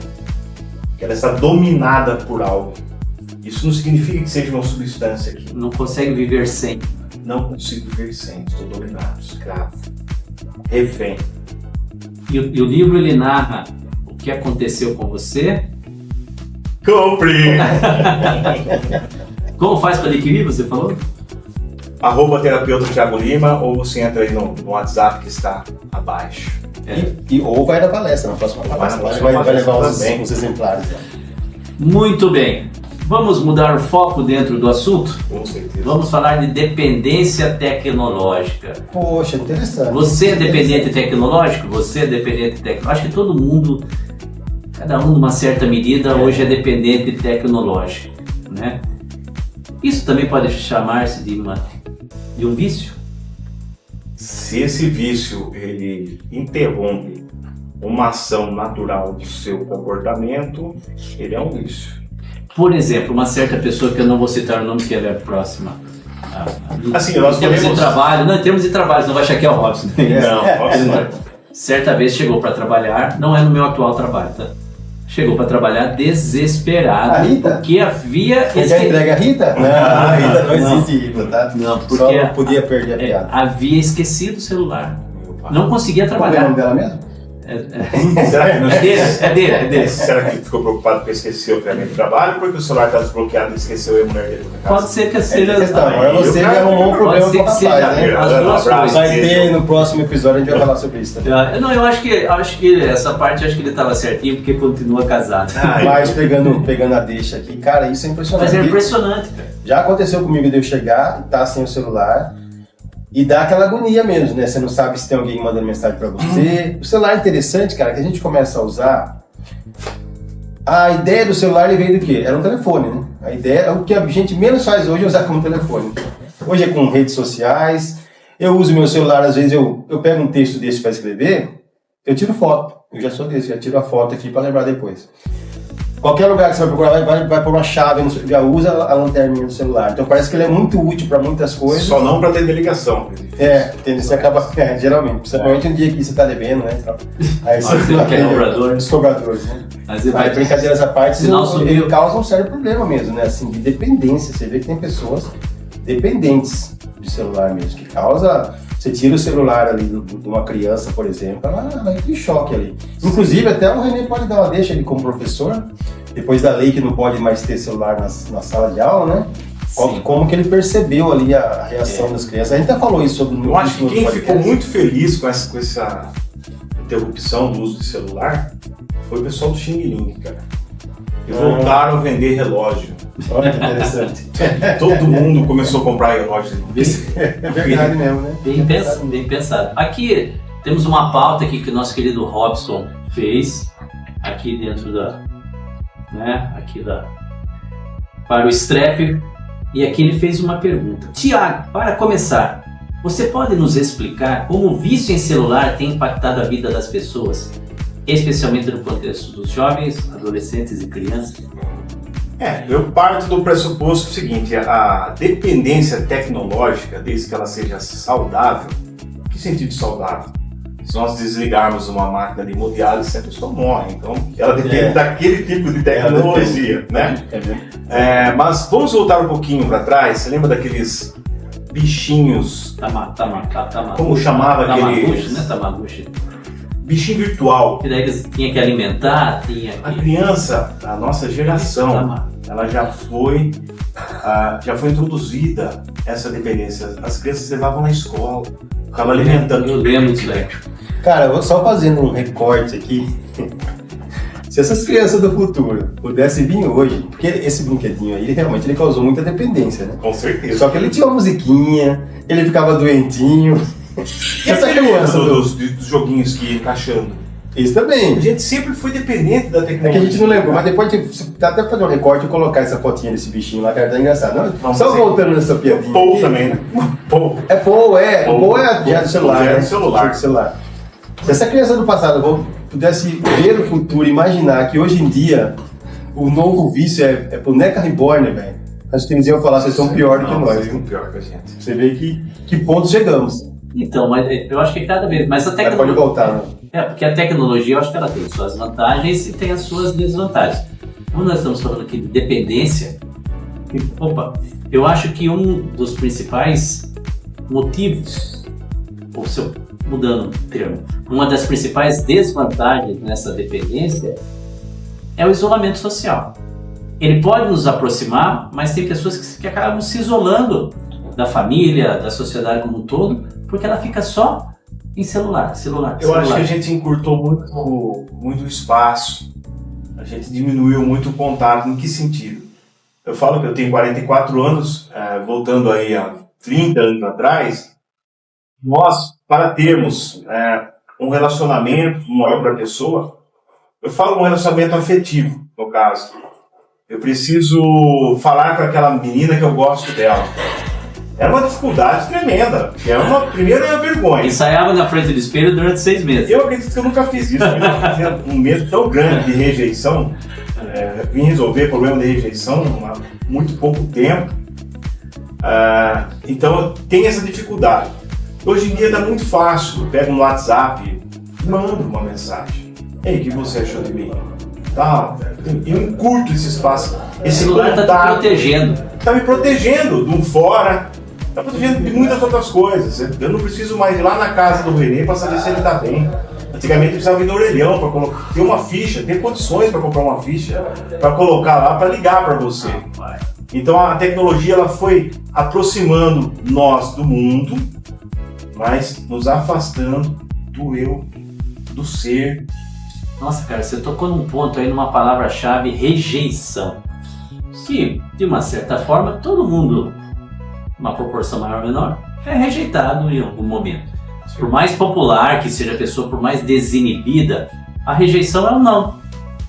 que ela está dominada por algo. Isso não significa que seja uma substância aqui. Não consegue viver sem. Não consigo viver sem, estou dominado, escravo, refém. E o livro ele narra o que aconteceu com você. Compre! Como faz para adquirir, você falou? @terapeuta Thiago Lima, ou você entra aí no WhatsApp que está abaixo. Ou vai na palestra, na próxima palestra. Vai levar os exemplares. Né? Muito bem. Vamos mudar o foco dentro do assunto? Com certeza. Vamos falar de dependência tecnológica. Poxa, interessante. Você é dependente tecnológico? Você é dependente tecnológico? Acho que todo mundo, cada um numa certa medida, hoje é dependente tecnológico, né? Isso também pode chamar-se de um vício? Se esse vício ele interrompe uma ação natural do seu comportamento, ele é um vício. Por exemplo, uma certa pessoa, que eu não vou citar o nome, que ela é próxima. Assim, nós em termos podemos... de trabalho, não, em termos de trabalho, você não vai achar que é o Robson. Não, Robson não. Certa vez chegou para trabalhar, não é no meu atual trabalho, tá? Chegou para trabalhar desesperado. A Rita? Porque havia... Você quer entrega a Rita? Não, a Rita não existe Rita, tá? Não, porque só não podia perder a piada. havia esquecido o celular. Não conseguia Qual é o trabalhar. nome dela mesmo? Será que não É dele. Será que ele ficou preocupado porque esqueceu o ferramenta de trabalho ou porque o celular está desbloqueado e esqueceu a mulher dele na casa? Pode ser que seja... Agora você já arrumou um problema Pode ser com o que seja rapaz, né? as duas coisas. Vai ter no próximo episódio, a gente vai falar sobre isso também. Não, eu acho que essa parte acho que ele estava certinho porque continua casado. Mas pegando a deixa aqui, cara, isso é impressionante. Mas é impressionante, cara. Já aconteceu comigo de eu chegar e tá sem o celular e dá aquela agonia mesmo, né? Você não sabe se tem alguém mandando mensagem pra você. O celular é interessante, cara, que a gente começa a usar. A ideia do celular ele veio do quê? Era um telefone, né? A ideia, o que a gente menos faz hoje é usar como telefone. Hoje é com redes sociais. Eu uso meu celular, às vezes eu pego um texto desse para escrever, eu tiro foto. Eu já sou desse, já tiro a foto aqui para lembrar depois. Qualquer lugar que você vai procurar, vai pôr uma chave, já usa a lanterninha do celular. Então parece que ele é muito útil para muitas coisas. Só não para ter ligação. Entendeu? Você acaba, geralmente, principalmente um dia que você está devendo, né? Então, aí você não quer cobrador. Os cobradores, né? Mas aí, brincadeiras à parte, ele ele causa um sério problema mesmo, né? Assim, de dependência. Você vê que tem pessoas dependentes de celular mesmo, que causa... Você tira o celular ali de uma criança, por exemplo, ela entra em choque ali. Inclusive, até o René pode dar uma deixa ali como professor, depois da lei que não pode mais ter celular na sala de aula, né? Como que ele percebeu ali a reação das crianças. A gente até falou isso sobre... Eu acho que quem ficou muito feliz com essa interrupção do uso de celular foi o pessoal do Xing Ling, cara. E voltaram a vender relógio. Olha que interessante. Todo mundo começou a comprar relógio. É verdade mesmo, né? Bem pensado. Aqui temos uma pauta aqui que o nosso querido Robson fez, aqui dentro para o Strap, e aqui ele fez uma pergunta. Tiago, para começar, você pode nos explicar como o vício em celular tem impactado a vida das pessoas, especialmente no contexto dos jovens, adolescentes e crianças? Eu parto do pressuposto seguinte, a dependência tecnológica, desde que ela seja saudável, que sentido saudável? Se nós desligarmos uma máquina de hemodiálise, a pessoa morre, então ela depende daquele tipo de tecnologia, né? Mas vamos voltar um pouquinho para trás, você lembra daqueles bichinhos, como chamava aqueles... Tamaguchi. Bichinho virtual. Que daí eles tinham que alimentar, A criança da nossa geração, ela já foi introduzida essa dependência. As crianças levavam na escola, ficavam alimentando. Eu lembro disso, velho. Cara, eu vou só fazendo um recorte aqui. Se essas crianças do futuro pudessem vir hoje, porque esse brinquedinho aí, realmente ele causou muita dependência, né? Com certeza. Só que ele tinha uma musiquinha, ele ficava doentinho. E essa criança dos joguinhos que ia encaixando? Isso também. A gente sempre foi dependente da É que tecnologia. a gente não lembrou, mas depois dá até pra fazer um recorte e colocar essa fotinha desse bichinho lá, que era até engraçado. Não, Vamos só dizer. voltando nessa piadinha. Paul aqui. também, né? Paul. É Paul, é. Paul. O Paul é já do celular. Já é né? do celular. Já do celular. Se essa criança do passado pudesse ver o futuro, imaginar que hoje em dia o novo vício é boneca reborn, velho. Acho que eles iam falar, vocês são pior do que Não, nós. vocês Viu? são pior que a gente. Você vê que ponto chegamos. Então, mas eu acho que cada vez... Mas a Mas pode tecnologia... voltar, né? Porque a tecnologia, eu acho que ela tem suas vantagens e tem as suas desvantagens. Como nós estamos falando aqui de dependência, eu acho que um dos principais motivos, mudando o termo, uma das principais desvantagens nessa dependência é o isolamento social. Ele pode nos aproximar, mas tem pessoas que acabam se isolando da família, da sociedade como um todo, porque ela fica só em celular. Eu acho que a gente encurtou muito o espaço, a gente diminuiu muito o contato. Em que sentido? Eu falo que eu tenho 44 anos, voltando aí a 30 anos atrás, nós, para termos um relacionamento com uma outra pessoa, eu falo um relacionamento afetivo, no caso. Eu preciso falar com aquela menina que eu gosto dela. Era uma dificuldade tremenda. Primeiro é a vergonha. Ensaiava na frente do espelho durante 6 meses. Eu acredito que eu nunca fiz isso. Eu tinha um medo tão grande de rejeição. Vim resolver problema de rejeição há muito pouco tempo. Então tem essa dificuldade. Hoje em dia está muito fácil. Eu pego no WhatsApp e mando uma mensagem. Ei, o que você achou de mim? Tá, eu encurto esse espaço. O celular está te protegendo. Está me protegendo de um fora. Está protegendo de muitas outras coisas. Eu não preciso mais ir lá na casa do Renê para saber se ele está bem. Antigamente eu precisava ir no orelhão para ter uma ficha, ter condições para comprar uma ficha, para colocar lá, para ligar para você. Então a tecnologia ela foi aproximando nós do mundo, mas nos afastando do eu, do ser. Nossa, cara, você tocou num ponto aí, numa palavra-chave, rejeição. Que, de uma certa forma, todo mundo, uma proporção maior ou menor, é rejeitado em algum momento. Por mais popular que seja a pessoa, por mais desinibida, a rejeição é um não.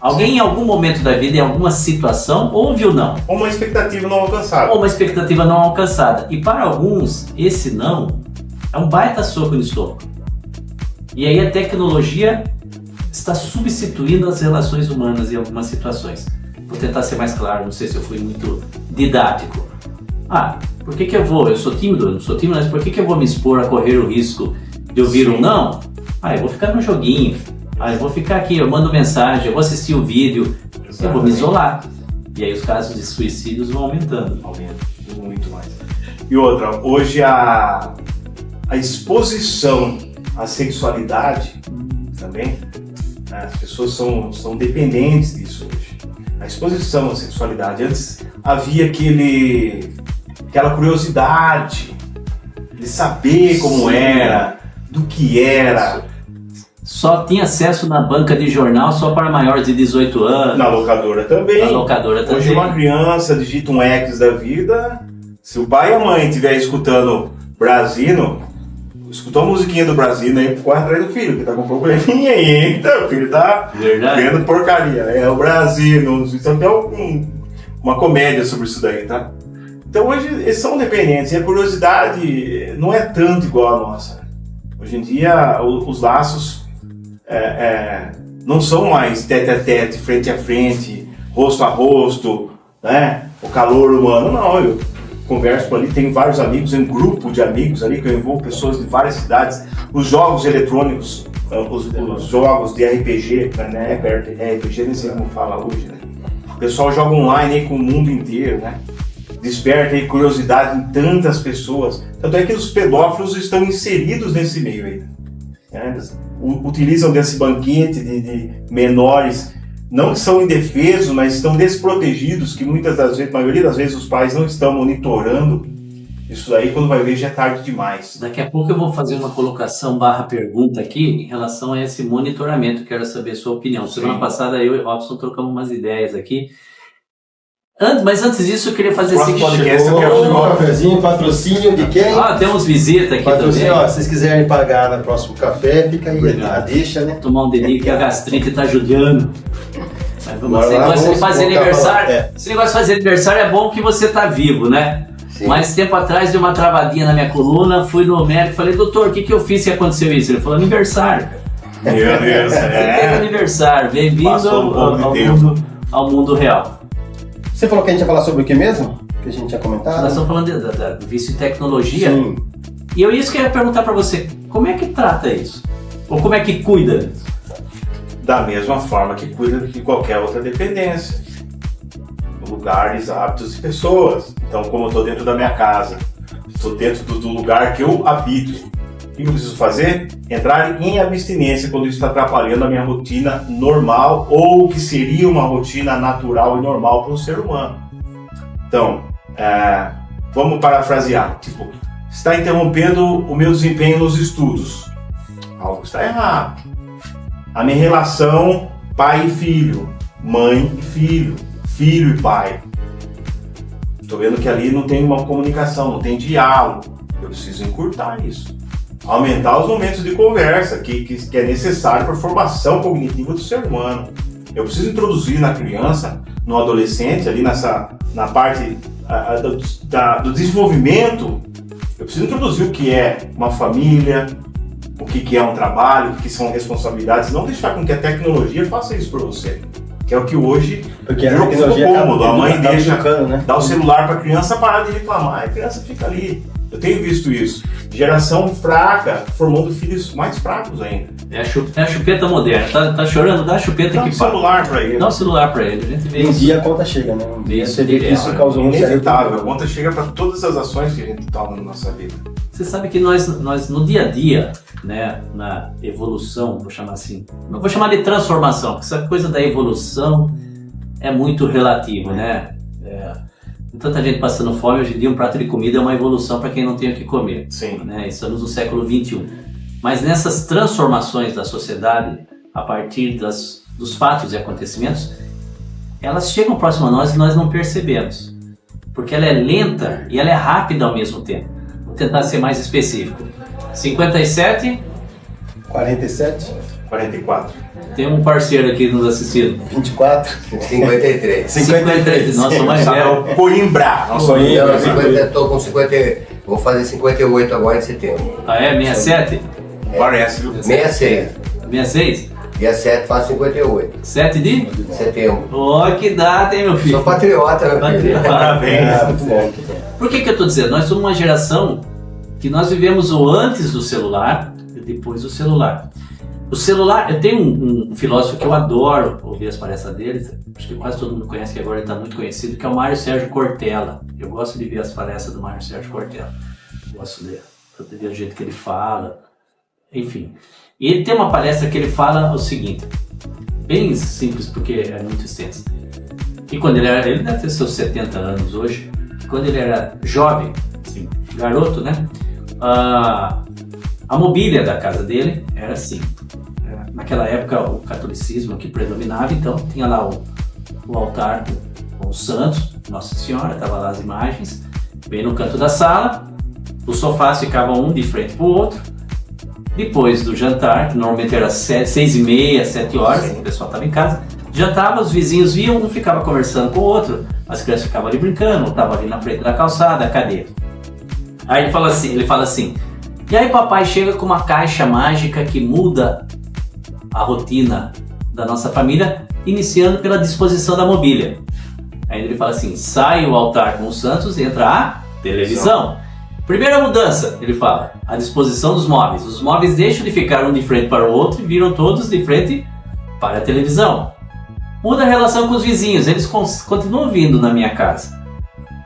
Alguém em algum momento da vida, em alguma situação, ouve o não. Ou uma expectativa não alcançada. Ou uma expectativa não alcançada. E para alguns, esse não é um baita soco no estômago. E aí a tecnologia está substituindo as relações humanas em algumas situações. Vou tentar ser mais claro, não sei se eu fui muito didático. Por que eu vou? Eu sou tímido? Eu não sou tímido, mas por que eu vou me expor a correr o risco de ouvir um não? Eu vou ficar no joguinho. Eu vou ficar aqui, eu mando mensagem, eu vou assistir o vídeo, eu vou me isolar. E aí os casos de suicídios vão aumentando. Aumenta muito mais. E outra, hoje a exposição à sexualidade também, as pessoas são dependentes disso hoje. A exposição à sexualidade, antes havia aquela curiosidade de saber como era, do que era. Só tinha acesso na banca de jornal só para maiores de 18 anos. Na locadora também. Hoje uma criança digita um X da vida, se o pai e a mãe estiverem escutando Brasino, escutou a musiquinha do Brasino aí, corre atrás do filho, que tá com um probleminha aí, eita, o filho tá vendo porcaria, é o Brasino, isso até uma comédia sobre isso daí, tá? Então hoje eles são dependentes e a curiosidade não é tanto igual a nossa. Hoje em dia os laços não são mais tete a tete, frente a frente, rosto a rosto, né? O calor humano, não, eu converso ali, tenho vários amigos, um grupo de amigos ali que eu envolvo pessoas de várias cidades. Os jogos eletrônicos, os jogos de RPG, né? RPG nem sei como fala hoje, né? O pessoal joga online aí com o mundo inteiro, né? Desperta aí curiosidade em tantas pessoas. Tanto é que os pedófilos estão inseridos nesse meio aí. Né? Utilizam desse banquete de menores, não que são indefesos, mas estão desprotegidos, que muitas das vezes, a maioria das vezes, os pais não estão monitorando isso daí, quando vai ver já é tarde demais. Daqui a pouco eu vou fazer uma colocação / pergunta aqui em relação a esse monitoramento, quero saber a sua opinião. Semana passada eu e o Robson trocamos umas ideias aqui. Mas antes disso eu queria fazer Próximo podcast eu quero Chegou um cafezinho, patrocínio de quem? temos visita aqui Patrocínio, também. ó, se vocês quiserem pagar no próximo café, fica aí Obrigado. a deixa, né? Tomar um dedinho que a gastrite tá judiando. Mas vamos, Bora esse lá, negócio de vamos fazer colocar aniversário. pra lá. É. Esse negócio de fazer aniversário é bom que você tá vivo, né? Sim. Mas tempo atrás deu uma travadinha na minha coluna, fui no médico e falei, doutor, o que eu fiz que aconteceu isso? Ele falou, aniversário. Meu Deus, Você teve aniversário, bem-vindo Passou um pouco de tempo. ao mundo real. Você falou que a gente ia falar sobre o que mesmo? Que a gente tinha comentado? Nós estamos falando do vício em tecnologia. Sim. E isso que eu ia perguntar para você, como é que trata isso? Ou como é que cuida disso? Da mesma forma que cuida de qualquer outra dependência. Lugares, hábitos e pessoas. Então, como eu estou dentro da minha casa, estou dentro do lugar que eu habito, o que eu preciso fazer? Entrar em abstinência quando isso está atrapalhando a minha rotina normal ou que seria uma rotina natural e normal para um ser humano. Então, vamos parafrasear. Tipo, está interrompendo o meu desempenho nos estudos. Algo está errado. A minha relação pai e filho, mãe e filho, filho e pai. Estou vendo que ali não tem uma comunicação, não tem diálogo. Eu preciso encurtar isso. Aumentar os momentos de conversa, que é necessário para a formação cognitiva do ser humano. Eu preciso introduzir na criança, no adolescente, ali na parte do desenvolvimento, eu preciso introduzir o que é uma família, o que é um trabalho, o que são responsabilidades, não deixar com que a tecnologia faça isso por você. Que é o que hoje Porque a virou tecnologia cômodo. A mãe acaba deixa educando, né? dar o celular para a criança parar de reclamar, e a criança fica ali. Eu tenho visto isso. Geração fraca, formando filhos mais fracos ainda. É a chupeta moderna. Tá chorando? Dá a chupeta Dá um que fala. celular para ele. Dá um celular pra ele. A gente vê Um isso. dia a conta chega, né? Um dia Isso, você vê que isso é causou um sério Inevitável. A problema. conta chega para todas as ações que a gente toma na nossa vida. Você sabe que nós no dia a dia, né, na evolução, vou chamar assim, não vou chamar de transformação, porque essa coisa da evolução é muito relativo, né? Tem tanta gente passando fome, hoje em dia um prato de comida é uma evolução para quem não tem o que comer. Sim. Né? Estamos no século XXI. Mas nessas transformações da sociedade, a partir dos fatos e acontecimentos, elas chegam próximo a nós e nós não percebemos. Porque ela é lenta e ela é rápida ao mesmo tempo. Vou tentar ser mais específico. 57, 47, 44. tem um parceiro aqui nos assistindo. 24, 53. 53. Nossa, mais velho. Sabe, Coimbra. Nosso Coimbra. amigo. Não, 50, tô com 50, vou fazer 58 agora em setembro. Ah, é? 67? Parece, viu? 66. 66? Dia 7 faço 58. 7 de? Setembro. Ó, que data, hein, meu filho? Sou patriota, meu filho. Parabéns. Ah, muito bom, muito bom. Por que eu estou dizendo? Nós somos uma geração que nós vivemos o antes do celular e depois do celular. O celular, eu tenho um filósofo que eu adoro ouvir as palestras dele, acho que quase todo mundo conhece, que agora ele está muito conhecido, que é o Mário Sérgio Cortella. Eu gosto de ver as palestras do Mário Sérgio Cortella. Gosto de ver o jeito que ele fala, enfim. E ele tem uma palestra que ele fala o seguinte, bem simples porque é muito extenso. E quando ele deve ter seus 70 anos hoje, quando ele era jovem, assim, garoto, né? A mobília da casa dele era assim. Naquela época o catolicismo que predominava, então tinha lá o altar com os santos, Nossa Senhora, estava lá as imagens, bem no canto da sala, os sofás ficavam um de frente para o outro. Depois do jantar, que normalmente era 6h30, 7 horas, o pessoal estava em casa, jantava, os vizinhos viam, um ficava conversando com o outro, as crianças ficavam ali brincando, um estava ali na frente da calçada, cadê? Aí ele fala assim, e aí papai chega com uma caixa mágica que muda a rotina da nossa família, iniciando pela disposição da mobília. Aí ele fala assim, sai o altar com os santos, entra a televisão. Primeira mudança, ele fala, a disposição dos móveis. Os móveis deixam de ficar um de frente para o outro e viram todos de frente para a televisão. Muda a relação com os vizinhos, eles continuam vindo na minha casa.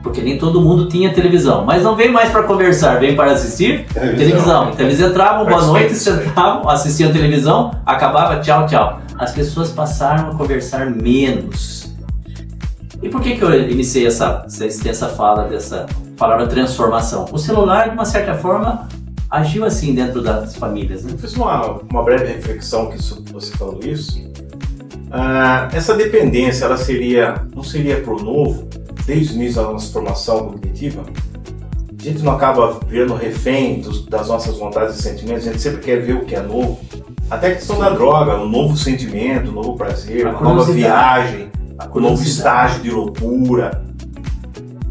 Porque nem todo mundo tinha televisão. Mas não vem mais para conversar, vem para assistir televisão. Então eles entravam, boa noite, sentavam, assistiam televisão, acabava, tchau, tchau. As pessoas passaram a conversar menos. E por que eu iniciei essa extensa fala dessa palavra transformação? O celular, de uma certa forma, agiu assim dentro das famílias, né? Eu fiz uma breve reflexão que você falou isso. Essa dependência, ela não seria pro novo, desde o início da nossa formação cognitiva, a gente não acaba vendo refém das nossas vontades e sentimentos, a gente sempre quer ver o que é novo. Até a questão da droga, um novo sentimento, um novo prazer, uma nova viagem, um novo estágio de loucura.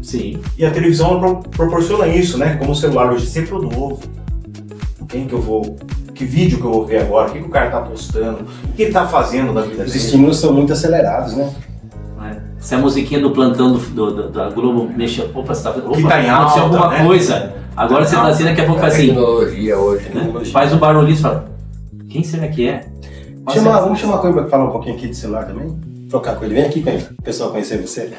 Sim. E a televisão proporciona isso, né? Como o celular hoje sempre é novo. Que vídeo que eu vou ver agora? O que o cara tá postando? O que ele tá fazendo na vida Os dele? estímulos são muito acelerados, né? Se a musiquinha do plantão da Globo mexeu, opa, você tá vendo? Opa, Que tá em aconteceu alta, alguma né? coisa. Agora você tá assim, daqui a pouco A faz assim, tecnologia hoje, né? né? Faz o barulhinho e fala, quem será que é? Vamos chamar a Coimbra para falar um pouquinho aqui de celular também? Trocar com ele. Vem aqui, Coimbra. O pessoal conhecer você.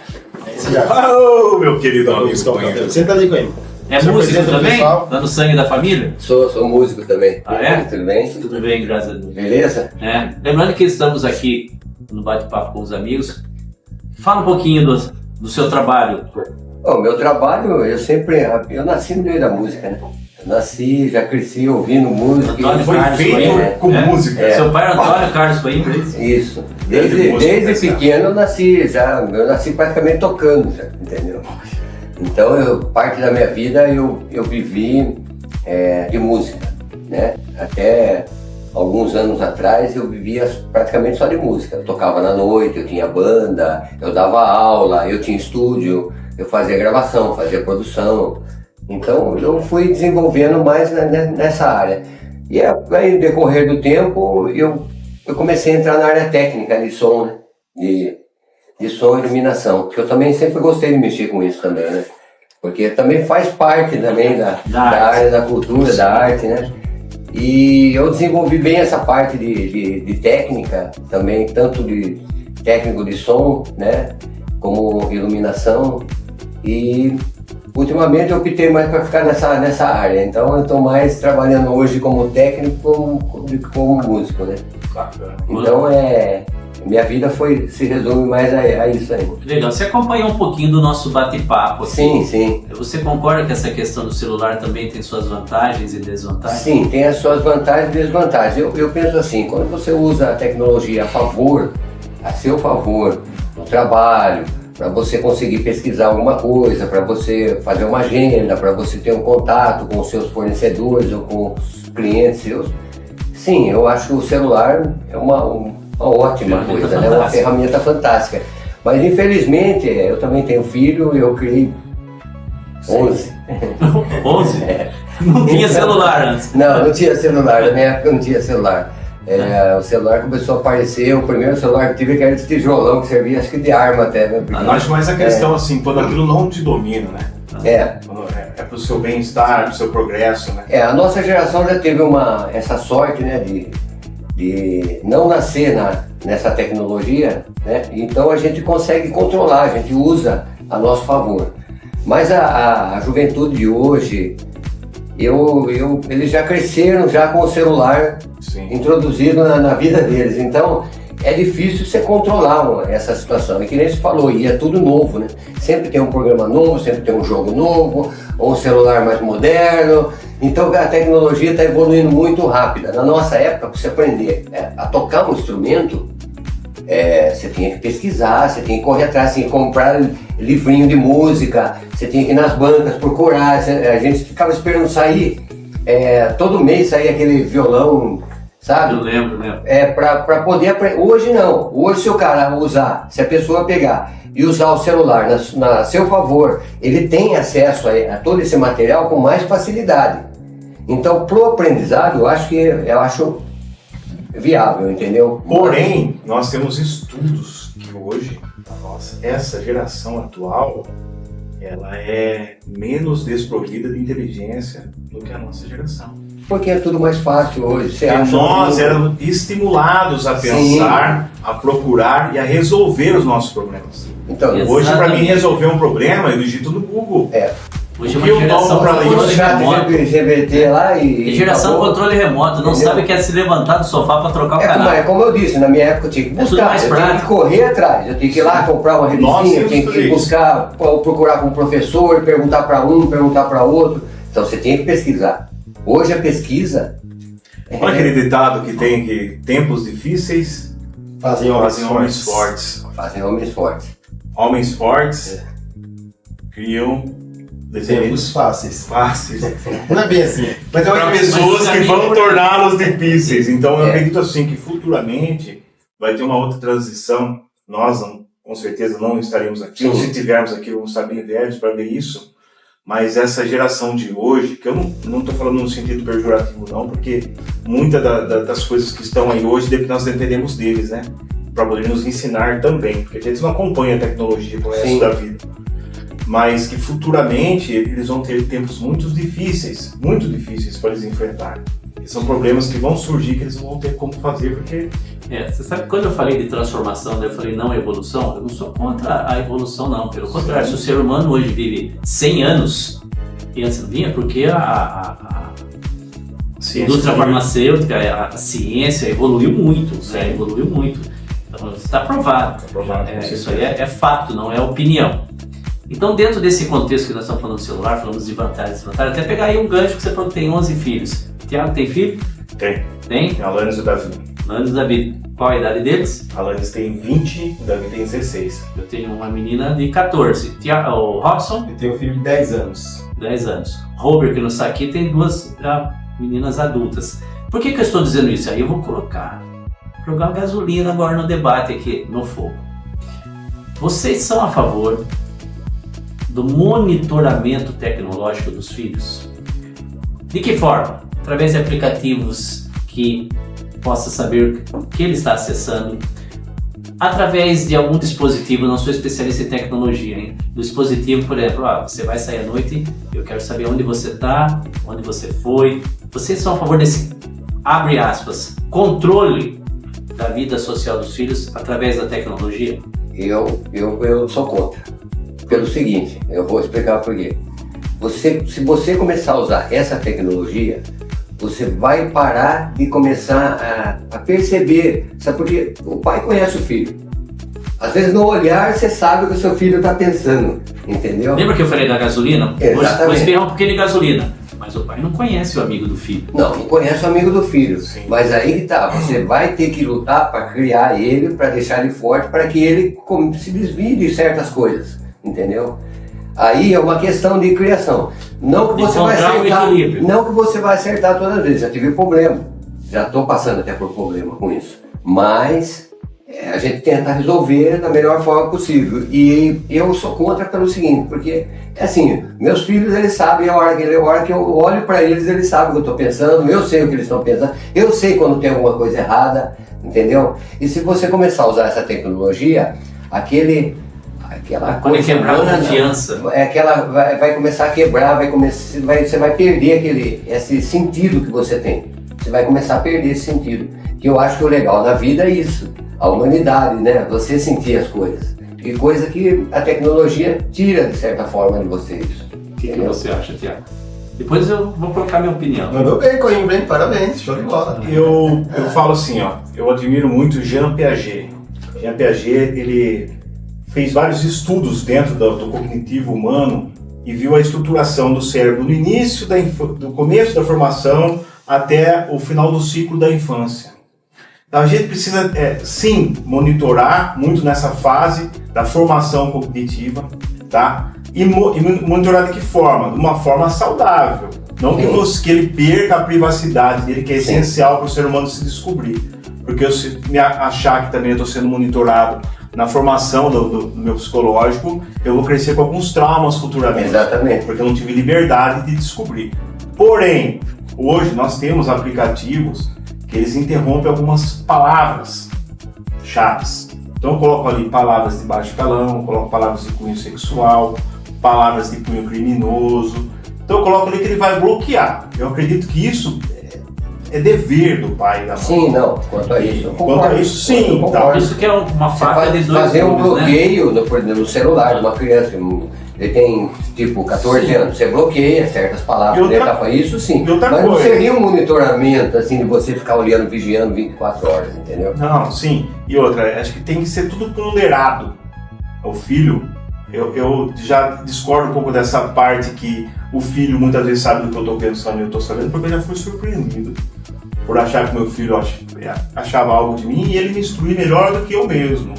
Oh, meu querido amigo companheiro. Senta ali, Coimbra. É Se músico apresenta, também? pessoal. Dando sangue da família? Sou músico também. Ah, é? Tudo bem? Tudo bem, graças a Deus. Beleza? É. Lembrando que estamos aqui no bate-papo com os amigos. Fala um pouquinho do seu trabalho. Bom, meu trabalho, eu nasci no meio da música, né? Eu nasci, já cresci ouvindo música. Antônio Foi Carlos feito Coimbra, com né? música. Seu pai era Antônio Carlos Coimbra? Isso. Grande músico, Desde né, pequeno eu nasci praticamente tocando, já, entendeu? Então, parte da minha vida eu vivi de música, né? Até alguns anos atrás eu vivia praticamente só de música. Eu tocava na noite, eu tinha banda, eu dava aula, eu tinha estúdio, eu fazia gravação, fazia produção. Então eu fui desenvolvendo mais nessa área. E aí, no decorrer do tempo, eu comecei a entrar na área técnica de som, né? De som e iluminação, que eu também sempre gostei de mexer com isso também, né? Porque também faz parte também da área da cultura, da arte, né? E eu desenvolvi bem essa parte de técnica também, tanto de técnico de som, né? Como iluminação. E ultimamente eu optei mais para ficar nessa área, então eu estou mais trabalhando hoje como técnico como músico, né? Bacana. Então minha vida se resume mais a isso aí. Legal, você acompanhou um pouquinho do nosso bate-papo aqui. Sim. Você concorda que essa questão do celular também tem suas vantagens e desvantagens? Sim, tem as suas vantagens e desvantagens. Eu penso assim, quando você usa a tecnologia a seu favor, no trabalho, para você conseguir pesquisar alguma coisa, para você fazer uma agenda, para você ter um contato com os seus fornecedores ou com os clientes seus, sim, eu acho que o celular é uma ótima coisa, né? Uma ferramenta fantástica. Mas infelizmente, eu também tenho filho, eu criei 11. 11? Não tinha celular antes. Não tinha celular, na minha época não tinha celular. O celular começou a aparecer, o primeiro celular que tive que era esse tijolão que servia acho que de arma até, né? Eu acho mais a questão assim, quando aquilo não te domina, né? Quando é pro seu bem-estar, pro seu progresso, né? A nossa geração já teve essa sorte, né, de não nascer nessa tecnologia, né? Então a gente consegue controlar, a gente usa a nosso favor. Mas a juventude de hoje, eles já cresceram já com o celular introduzido na vida deles. Então é difícil você controlar essa situação. E que nem você falou, e é tudo novo, né? Sempre tem um programa novo, sempre tem um jogo novo, ou um celular mais moderno. Então a tecnologia está evoluindo muito rápida. Na nossa época, para você aprender a tocar um instrumento, você tinha que pesquisar, você tinha que correr atrás, você tinha que comprar livrinho de música, você tinha que ir nas bancas procurar, a gente ficava esperando sair, todo mês sair aquele violão, sabe? Eu lembro. Para poder aprender. Hoje não, hoje se o cara se a pessoa pegar e usar o celular a seu favor, ele tem acesso a todo esse material com mais facilidade. Então, pro aprendizado, eu acho viável, entendeu? Porém, nós temos estudos que hoje, essa geração atual, ela é menos desprovida de inteligência do que a nossa geração. Porque é tudo mais fácil hoje. Você Porque acha nós éramos estimulados a pensar, a procurar e a resolver os nossos problemas. Então, hoje, para mim resolver um problema, eu digito no Google. Hoje é uma geração controle remoto. GBT lá e geração controle remoto, não sabe que é se levantar do sofá para trocar o canal. Como eu disse, na minha época eu tinha que buscar, eu tinha que correr atrás, eu tinha que ir lá comprar uma revistinha, eu tinha que buscar, procurar com o professor, perguntar para um, perguntar para outro. Então você tinha que pesquisar. Hoje a pesquisa... Olha aquele ditado que tem que tempos difíceis fazem homens fortes. Fazem homens fortes. Homens fortes criam Tempos descendentes fáceis. fáceis Não é bem assim. Mas para pessoas que vão torná-los difíceis. Então eu É. acredito assim que futuramente vai ter uma outra transição. Nós com certeza não estaremos aqui, ou se estivermos aqui vamos estar bem velhos para ver isso. Mas essa geração de hoje, que eu não estou falando no sentido pejorativo não, porque muitas das coisas que estão aí hoje nós dependemos deles, né? Para poder nos ensinar também, porque a gente não acompanha a tecnologia pro resto da vida. Mas que futuramente eles vão ter tempos muito difíceis para eles enfrentarem. E são problemas que vão surgir que eles não vão ter como fazer, porque... Você sabe, quando eu falei de transformação, eu falei não evolução, eu não sou contra a evolução não, pelo contrário, se o ser humano hoje vive 100 anos, e antes não vinha, porque a indústria farmacêutica, a ciência evoluiu muito, né? Evoluiu muito. Então está provado. Isso aí é fato, não é opinião. Então, dentro desse contexto que nós estamos falando do celular, falamos de vantagens e desvantagens, até pegar aí um gancho que você falou que tem 11 filhos. Tiago, tem filho? Tem. Tem? A Alanis e o Davi. Alanis e Davi. Qual a idade deles? A Alanis tem 20, o Davi tem 16. Eu tenho uma menina de 14. O Robson? Eu tenho um filho de 10 anos. 10 anos. Robert, que não está aqui, tem 2 meninas adultas. Por que eu estou dizendo isso? Aí eu vou jogar gasolina agora no debate aqui, no fogo. Vocês são a favor do monitoramento tecnológico dos filhos? De que forma? Através de aplicativos que possa saber o que ele está acessando, através de algum dispositivo, não sou especialista em tecnologia, hein? Do dispositivo, por exemplo, você vai sair à noite, eu quero saber onde você está, onde você foi. Vocês são a favor desse, abre aspas, controle da vida social dos filhos através da tecnologia? Eu sou contra. Pelo seguinte, eu vou explicar por quê. Se você começar a usar essa tecnologia, você vai parar de começar a perceber, sabe por quê? O pai conhece o filho. Às vezes no olhar você sabe o que o seu filho está pensando, entendeu? Lembra que eu falei da gasolina? Exatamente. Vou espirrar um pouquinho de gasolina. Mas o pai não conhece o amigo do filho. Não conhece o amigo do filho. Sim. Mas aí que tá, você vai ter que lutar para criar ele, para deixar ele forte, para que ele se desvie de certas coisas, entendeu? Aí é uma questão de criação. Não que você vai acertar, não que você vai acertar todas as vezes. Já tive problema, já estou passando até por problema com isso. Mas a gente tenta resolver da melhor forma possível. E eu sou contra pelo seguinte, porque é assim, meus filhos eles sabem a hora que eu olho para eles, eles sabem o que eu estou pensando, eu sei o que eles estão pensando, eu sei quando tem alguma coisa errada, entendeu? E se você começar a usar essa tecnologia, aquela Pode coisa quebrar a humana, confiança. vai começar a quebrar, você vai perder esse sentido que você tem. Você vai começar a perder esse sentido. Que eu acho que o legal da vida é isso, a humanidade, né? Você sentir as coisas. E coisa que a tecnologia tira, de certa forma, de você isso. O que você acha, Tiago? Depois eu vou colocar minha opinião. Mandou bem, Coimbra, hein? Parabéns, show de bola. Eu falo assim, eu admiro muito Jean Piaget. Jean Piaget, ele fez vários estudos dentro do cognitivo humano e viu a estruturação do cérebro no início do começo da formação até o final do ciclo da infância. Então a gente precisa, sim, monitorar muito nessa fase da formação cognitiva, tá? E monitorar de que forma? De uma forma saudável. Não que ele perca a privacidade dele, que é essencial para o ser humano se descobrir. Porque se me achar que também eu estou sendo monitorado na formação do meu psicológico, eu vou crescer com alguns traumas futuramente. Exatamente. Porque eu não tive liberdade de descobrir. Porém, hoje nós temos aplicativos que eles interrompem algumas palavras chaves. Então eu coloco ali palavras de baixo calão, coloco palavras de cunho sexual, palavras de cunho criminoso. Então eu coloco ali que ele vai bloquear. Eu acredito que isso é dever do pai e da mãe. Sim, não. Quanto a isso, eu concordo. Quanto a isso, sim. Então, isso que é uma faca de dois fazer um gumes, né? bloqueio no celular de uma criança. Ele tem, tipo, 14 anos. Você bloqueia certas palavras. Isso sim. Mas não seria um monitoramento, assim, de você ficar olhando, vigiando 24 horas, entendeu? Não, sim. E outra, acho que tem que ser tudo ponderado. O filho, eu já discordo um pouco dessa parte que o filho muitas vezes sabe do que eu estou pensando e eu estou sabendo, porque eu já fui surpreendido por achar que meu filho achava algo de mim e ele me instruir melhor do que eu mesmo,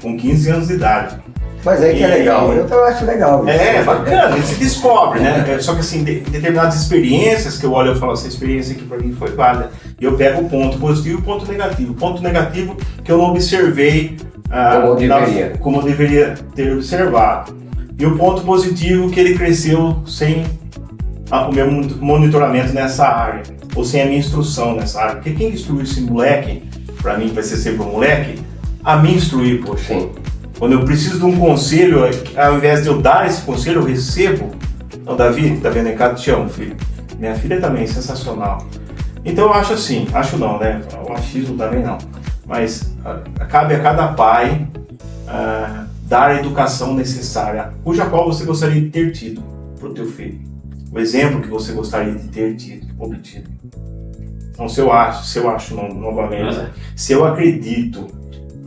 com 15 anos de idade. Mas aí que é legal, eu acho legal. É, bacana, ele se descobre, né? Só que assim, determinadas experiências que eu olho e falo, essa experiência aqui pra mim foi válida. E eu pego o ponto positivo e o ponto negativo. O ponto negativo que eu não observei como eu deveria ter observado. E o ponto positivo que ele cresceu sem o meu monitoramento nessa área, ou sem a minha instrução nessa área. Porque quem instrui esse moleque, pra mim vai ser sempre um moleque, a me instruir, poxa. Sim. Quando eu preciso de um conselho, ao invés de eu dar esse conselho, eu recebo. Então, Davi, que tá vendo em casa, te amo, filho. Minha filha também, sensacional. Então, eu acho assim, acho não, né? O achismo também não. Mas cabe a cada pai dar a educação necessária, cuja qual você gostaria de ter tido para o teu filho. O exemplo que você gostaria de ter tido, obtido. Então, se eu acho novamente, se eu acredito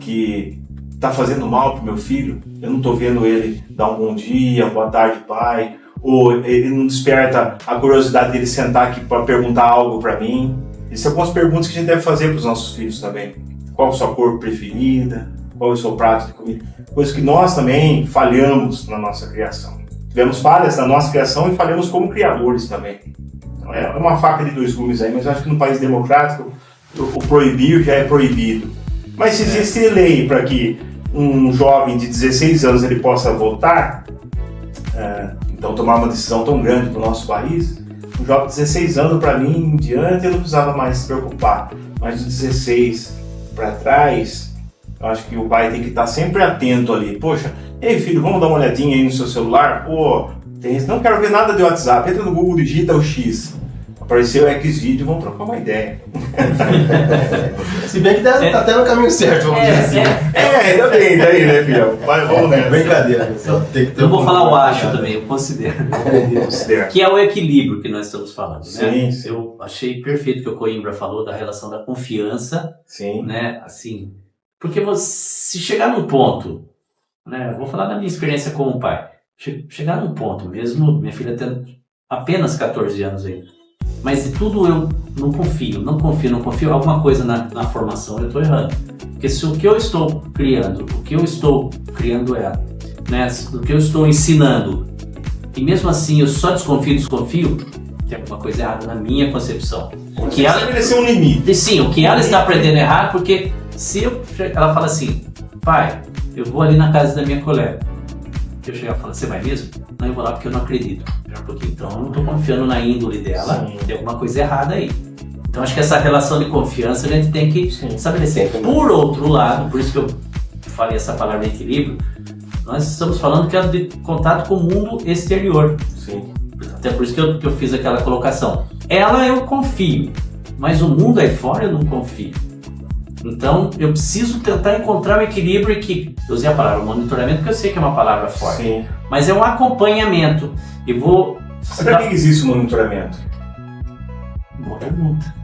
que está fazendo mal para o meu filho, eu não estou vendo ele dar um bom dia, boa tarde, pai, ou ele não desperta a curiosidade dele sentar aqui para perguntar algo para mim. Essas são algumas perguntas que a gente deve fazer para os nossos filhos também. Qual a sua cor preferida? Qual é o seu prato de comida? Coisas que nós também falhamos na nossa criação. Tivemos falhas na nossa criação e falhamos como criadores também. Então, é uma faca de dois gumes aí, mas eu acho que no país democrático o proibir já é proibido. Mas se existe lei para que um jovem de 16 anos ele possa votar, então tomar uma decisão tão grande para o nosso país, um jovem de 16 anos, para mim, em diante, eu não precisava mais se preocupar. Mas de 16 para trás, eu acho que o pai tem que estar sempre atento ali. Poxa, ei filho, vamos dar uma olhadinha aí no seu celular? Pô, não quero ver nada de WhatsApp, entra no Google, digita o X. Apareceu o Xvideo, vamos trocar uma ideia. Se bem que tá até no caminho certo, vamos dizer assim. Ainda bem, daí, né, filhão? Vamos nessa. Brincadeira, pessoal. Tem que ter Eu vou falar o acho também, eu considero. Considero. Que é o equilíbrio que nós estamos falando, né? Sim. Eu achei perfeito o que o Coimbra falou da relação da confiança, Sim. né? Assim, porque se chegar num ponto, né? Eu vou falar da minha experiência como pai. Chegar num ponto, mesmo minha filha tendo apenas 14 anos ainda. Mas de tudo eu não confio. Alguma coisa na formação eu estou errando. Porque se o que eu estou criando ela, né? O que eu estou ensinando, e mesmo assim eu só desconfio, tem alguma coisa errada na minha concepção. O que ela estabeleceu um limite. Sim, o que ela está aprendendo errado, porque ela fala assim, pai, eu vou ali na casa da minha colega. Eu chegar e falar, você vai mesmo? Não, eu vou lá porque eu não acredito. Então eu não estou confiando na índole dela, tem alguma coisa errada aí. Então acho que essa relação de confiança a gente tem que estabelecer. Por outro lado, por isso que eu falei essa palavra equilíbrio, nós estamos falando que é de contato com o mundo exterior. Sim. Até por isso que eu fiz aquela colocação. Ela eu confio, mas o mundo aí fora eu não confio. Então, eu preciso tentar encontrar um equilíbrio que, eu usei a palavra monitoramento, porque eu sei que é uma palavra forte, Sim. mas é um acompanhamento. E vou... Para que existe o monitoramento? Boa pergunta.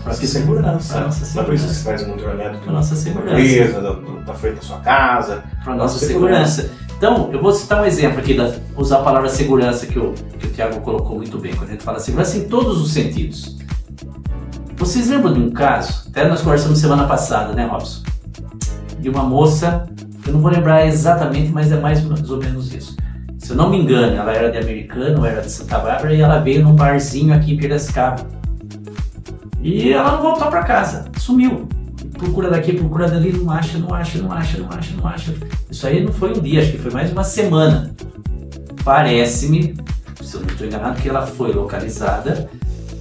Para nossa segurança. Para nossa Não é por isso que segurança. você faz o monitoramento Para nossa da segurança. empresa, da frente da sua casa. Para nossa segurança. Então, eu vou citar um exemplo aqui, usar a palavra segurança que o Thiago colocou muito bem, quando a gente fala segurança em todos os sentidos. Vocês lembram de um caso, até nós conversamos semana passada, né, Robson? De uma moça, eu não vou lembrar exatamente, mas é mais ou menos isso. Se eu não me engano, ela era de Americana, ou era de Santa Bárbara, e ela veio num barzinho aqui em Piracicaba. E ela não voltou para casa, sumiu. Procura daqui, procura dali, não acha. Isso aí não foi um dia, acho que foi mais uma semana. Parece-me, se eu não estou enganado, que ela foi localizada,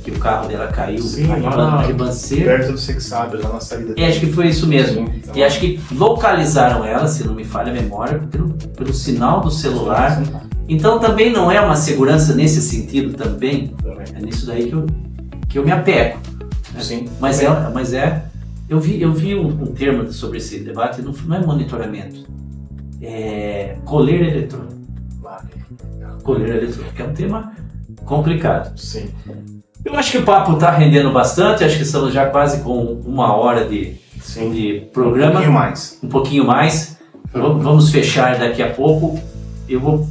que o carro dela caiu na ribanceira. Perto do Sexábio, lá na saída. Acho que foi isso mesmo. Sim, então. E acho que localizaram ela, se não me falha a memória, pelo sinal do celular. Sim. Então também não é uma segurança nesse sentido também. É nisso daí que eu me apego. Sim. Mas eu vi um termo sobre esse debate, não é monitoramento. É coleira eletrônica. Coleira eletrônica é um tema complicado. Sim. Eu acho que o papo está rendendo bastante, acho que estamos já quase com 1 hora de programa. Um pouquinho mais. Vamos fechar daqui a pouco. Eu vou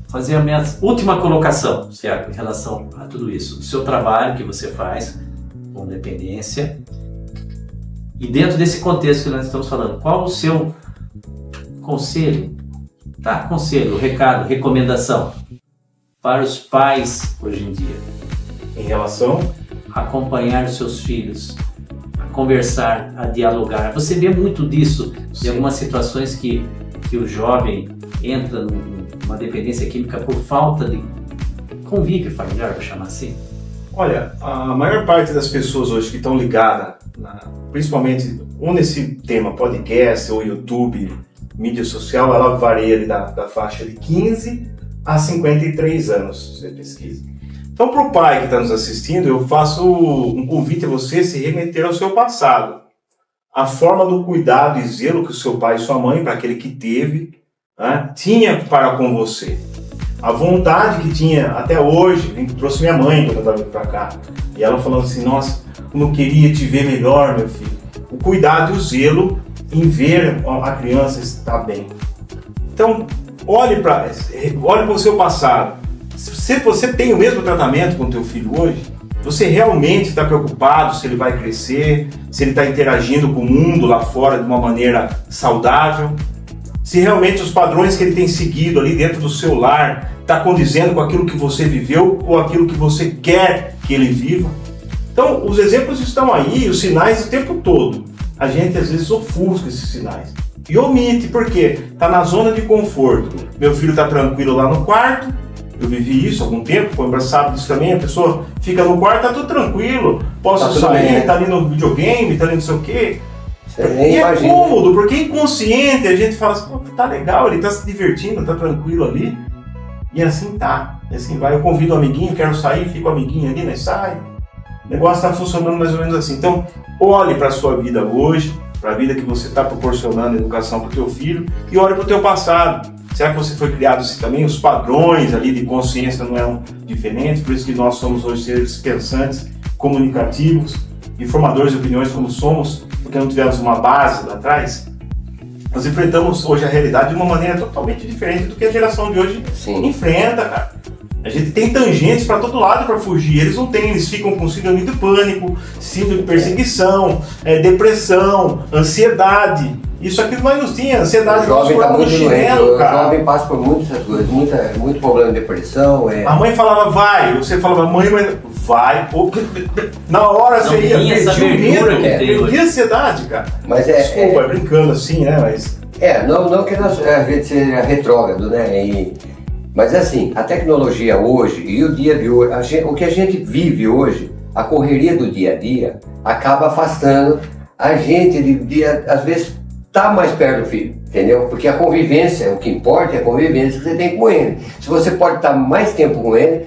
fazer a minha última colocação, Thiago, em relação a tudo isso. O seu trabalho que você faz com dependência. E dentro desse contexto que nós estamos falando, qual o seu conselho Tá, conselho, recado, recomendação para os pais hoje em dia. Em relação... Acompanhar os seus filhos, a conversar, a dialogar. Você vê muito disso em algumas situações que o jovem entra numa dependência química por falta de convívio familiar, para chamar assim. Olha, a maior parte das pessoas hoje que estão ligadas, principalmente ou nesse tema podcast ou YouTube, mídia social, ela varia ali da faixa de 15 a 53 anos, você pesquisa. Então, para o pai que está nos assistindo, eu faço um convite a você se remeter ao seu passado. A forma do cuidado e zelo que o seu pai e sua mãe, para aquele que teve, né, tinha para com você. A vontade que tinha até hoje, trouxe minha mãe quando eu estava vindo para cá. E ela falando assim, nossa, como eu queria te ver melhor, meu filho. O cuidado e o zelo em ver a criança estar bem. Então, olhe para o seu passado. Se você tem o mesmo tratamento com o teu filho hoje, você realmente está preocupado se ele vai crescer, se ele está interagindo com o mundo lá fora de uma maneira saudável, se realmente os padrões que ele tem seguido ali dentro do seu lar está condizendo com aquilo que você viveu ou aquilo que você quer que ele viva. Então, os exemplos estão aí, os sinais o tempo todo. A gente às vezes ofusca esses sinais e omite, porque está na zona de conforto. Meu filho está tranquilo lá no quarto. Eu vivi isso há algum tempo, foi abraçado disso também, a pessoa fica no quarto, tá tudo tranquilo, posso sair, tá ali no videogame, tá ali não sei o quê. E é cômodo, porque inconsciente a gente fala assim, tá legal, ele tá se divertindo, tá tranquilo ali. E assim tá, e assim vai. Eu convido um amiguinho, quero sair, fico o amiguinho ali, né, sai. O negócio tá funcionando mais ou menos assim. Então, olhe para a sua vida hoje, para a vida que você está proporcionando educação para o teu filho, e olhe para o teu passado. Será que você foi criado assim também? Os padrões ali de consciência não eram diferentes? Por isso que nós somos hoje seres pensantes, comunicativos e formadores de opiniões como somos, porque não tivemos uma base lá atrás. Nós enfrentamos hoje a realidade de uma maneira totalmente diferente do que a geração de hoje enfrenta, cara. A gente tem tangentes para todo lado para fugir, eles não têm, eles ficam com síndrome de pânico, síndrome de perseguição, depressão, ansiedade. Isso aqui nós não tinha, ansiedade. O jovem está muito doente, o jovem passa por muitas coisas, muito problema de depressão. A mãe falava vai, você falava mãe, mas vai, na hora você ia perder a ansiedade, cara. Mas desculpa, brincando assim, né, mas... Não que a gente seja retrógrado, né, mas assim, a tecnologia hoje e o dia de hoje, o que a gente vive hoje, a correria do dia a dia, acaba afastando a gente às vezes, tá mais perto do filho, entendeu? Porque a convivência, o que importa é a convivência que você tem com ele. Se você pode estar mais tempo com ele,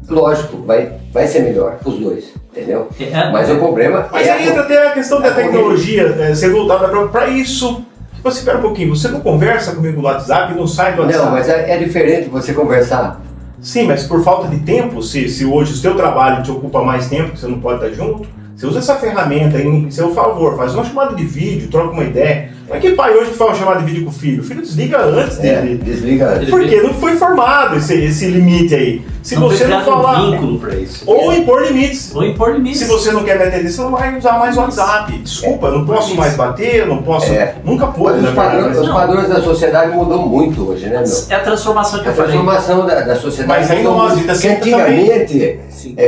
lógico, vai ser melhor para os dois, entendeu? Mas o problema Mas aí entra até a questão da tecnologia, ser voltada para isso. Você espera um pouquinho, você não conversa comigo no WhatsApp, não sai do WhatsApp? Não, mas é diferente você conversar. Sim, mas por falta de tempo, se hoje o seu trabalho te ocupa mais tempo, que você não pode estar junto, você usa essa ferramenta em seu favor, faz uma chamada de vídeo, troca uma ideia. Mas que pai hoje faz uma chamada de vídeo com o filho? O filho desliga antes dele. Desliga antes. Porque não foi formado esse limite aí. Se não você não falar. Um vínculo pra isso. Ou impor limites. Ou impor limites. Se você não quer me atender, você não vai usar mais o WhatsApp. Desculpa, eu não posso mais bater, eu não posso. Nunca pôde, os padrões da sociedade mudam muito hoje, né, meu? É a transformação que eu falei. A transformação da sociedade. Mas ainda nós ainda porque antigamente,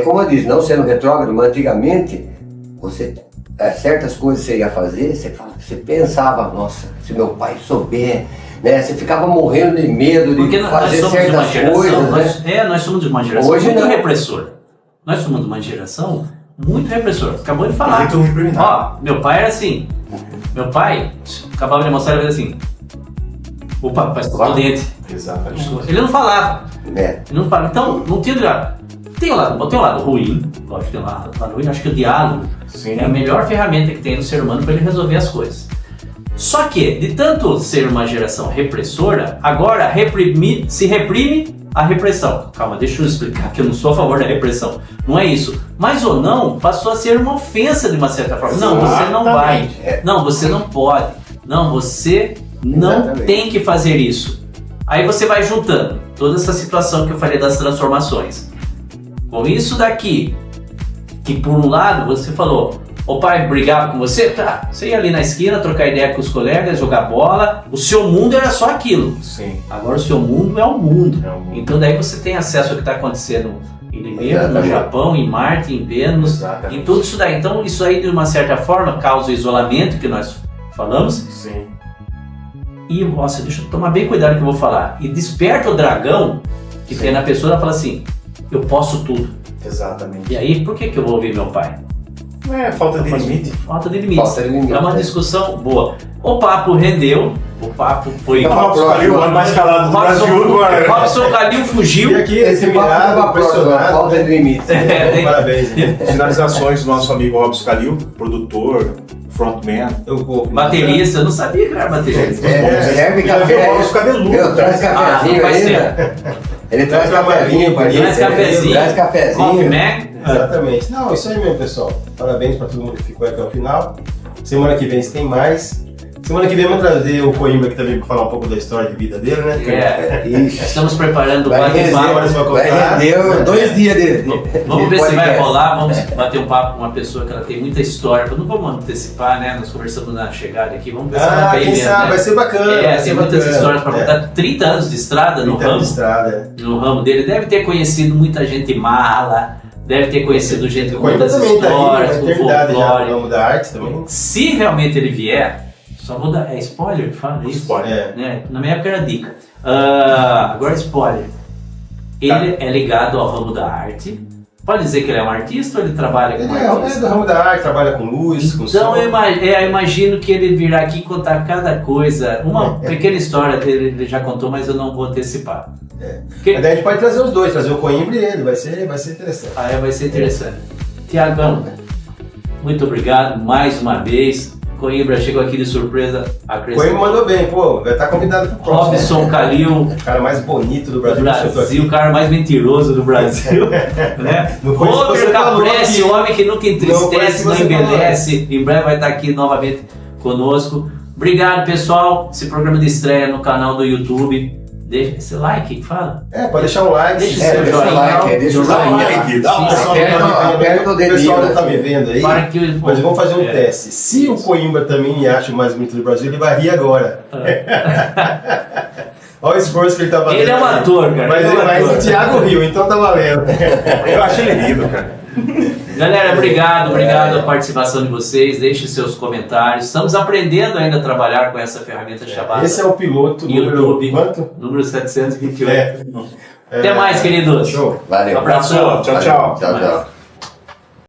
como eu disse, não sendo retrógrado, mas antigamente, você. Certas coisas você ia fazer, você pensava, nossa, se meu pai souber, né? Você ficava morrendo de medo de fazer certas coisas, né? Nós somos de uma geração hoje muito repressora. Nós somos de uma geração muito repressora. Acabou de falar. Meu pai era assim. Meu pai acabava de mostrar, ele era assim. O papai escovava o dente. Exatamente. Ele não falava. Ele não falava. Então, não tinha. Tem um lado ruim, lógico, tem um lado ruim, acho que o diálogo é a melhor ferramenta que tem no ser humano para ele resolver as coisas. Só que, de tanto ser uma geração repressora, agora se reprime a repressão. Calma, deixa eu explicar que eu não sou a favor da repressão. Não é isso. Mas ou não, passou a ser uma ofensa de uma certa forma. Não, você não vai. Não, você não pode. Não, você não tem que fazer isso. Aí você vai juntando toda essa situação que eu falei das transformações. Com isso daqui, que por um lado você falou, O pai brigava com você, tá? Você ia ali na esquina, trocar ideia com os colegas, jogar bola. O seu mundo era só aquilo. Sim. Agora o seu mundo é o mundo. É o mundo. Então daí você tem acesso ao que está acontecendo em Limeira, no Exatamente. Japão, em Marte, em Vênus, Exatamente. em tudo isso daí. Então isso aí de uma certa forma causa o isolamento que nós falamos. Sim. E, nossa, deixa eu tomar bem cuidado que eu vou falar. E desperta o dragão que tem na pessoa e fala assim, eu posso tudo. Exatamente. E aí, por que eu vou ouvir meu pai? Não é falta de limite. Falta de limites. Falta de limite, É uma discussão boa. O papo rendeu, o papo foi... O Robson Calil, o homem mais calado do Brasil agora. Robson Calil fugiu. E aqui, Esse papo é admirado, uma próxima, impressionado. falta de limites. tem- Parabéns. Finalizações do nosso amigo Robson Calil, produtor, frontman. Eu vou. Baterista, eu não sabia que era baterista. Serve Já viu o café. Robson cabeludo. Meu, traz não cafezinho faz ainda. Ele traz Traz cafezinho pra gente. Traz cafezinho. Traz Coffee cafezinho. Mac. Exatamente. Não, isso aí mesmo, pessoal. Parabéns pra todo mundo que ficou até o final. Semana que vem tem mais. Semana que vem vamos trazer o Coimbra aqui também para falar um pouco da história de vida dele, né? É, Ixi. estamos preparando Vai render, bate-papo. vai vai render 2 dias dele. Vamos ver se vai podcast. rolar, vamos bater um papo com uma pessoa que ela tem muita história. Não vamos antecipar, né? Nós conversamos na chegada aqui, vamos ver se ela Ah, vem quem mesmo, sabe, né? vai ser bacana. É, vai tem ser muitas bacana. histórias para contar. 30 anos de estrada no 30 anos ramo, de estrada. no ramo dele. Deve ter conhecido muita gente mala, deve ter conhecido gente com Coimbra muitas também tá aí, histórias, uma com eternidade já no folclore. ramo da arte também. Se realmente ele vier, só vou dar. É spoiler que fala isso? Spoiler. É. Né? Na minha época era dica. Agora spoiler. Ele é ligado ao ramo da arte. Pode dizer que ele é um artista ou ele trabalha Ele como é artista? do ramo da arte, trabalha com luz, com Então som. eu imagino que ele virá aqui contar cada coisa. Uma pequena história dele ele já contou, mas eu não vou antecipar. Que- Mas daí a gente pode trazer os dois, trazer o Coimbra e ele, vai ser interessante. Vai ser interessante. Tiagão, muito obrigado mais uma vez. Coimbra chegou aqui de surpresa. O Coimbra Acrescentou. mandou bem, pô, vai estar convidado pro próximo. Robson Calil, O cara mais bonito do do Brasil. que eu tô aqui. Brasil, o cara mais mentiroso do Brasil. Né? Não foi isso que Robert você falou Caprese, aqui. o homem que nunca Não foi isso entristece, que não você envelhece. Em breve vai estar aqui novamente conosco. Obrigado, pessoal. Esse programa de estreia no canal do YouTube. Deixa esse like, fala. É, pode deixar um like. Deixa se seu inscreve no joinha, canal. deixa o Dá um joinha. like, dá um O pessoal like. não tá me vendo, Aperta o o pessoal dedinho, não tá né? me vendo aí. Para que Mas vamos fazer um é. teste. Se o Coimbra também acha o mais bonito do Brasil, ele vai rir agora. Olha o esforço que ele tá fazendo. Ele é um aí. ator, cara. Mas, ele é um mas ator. o Thiago riu, então tá valendo. Eu achei ele lindo, cara. Galera, obrigado a participação de vocês. Deixe seus comentários. Estamos aprendendo ainda a trabalhar com essa ferramenta chamada Esse é o piloto número YouTube. quanto? Número 728. É. Até mais, queridos. Show. Valeu. Um abraço. Tchau, tchau. Tchau, tchau.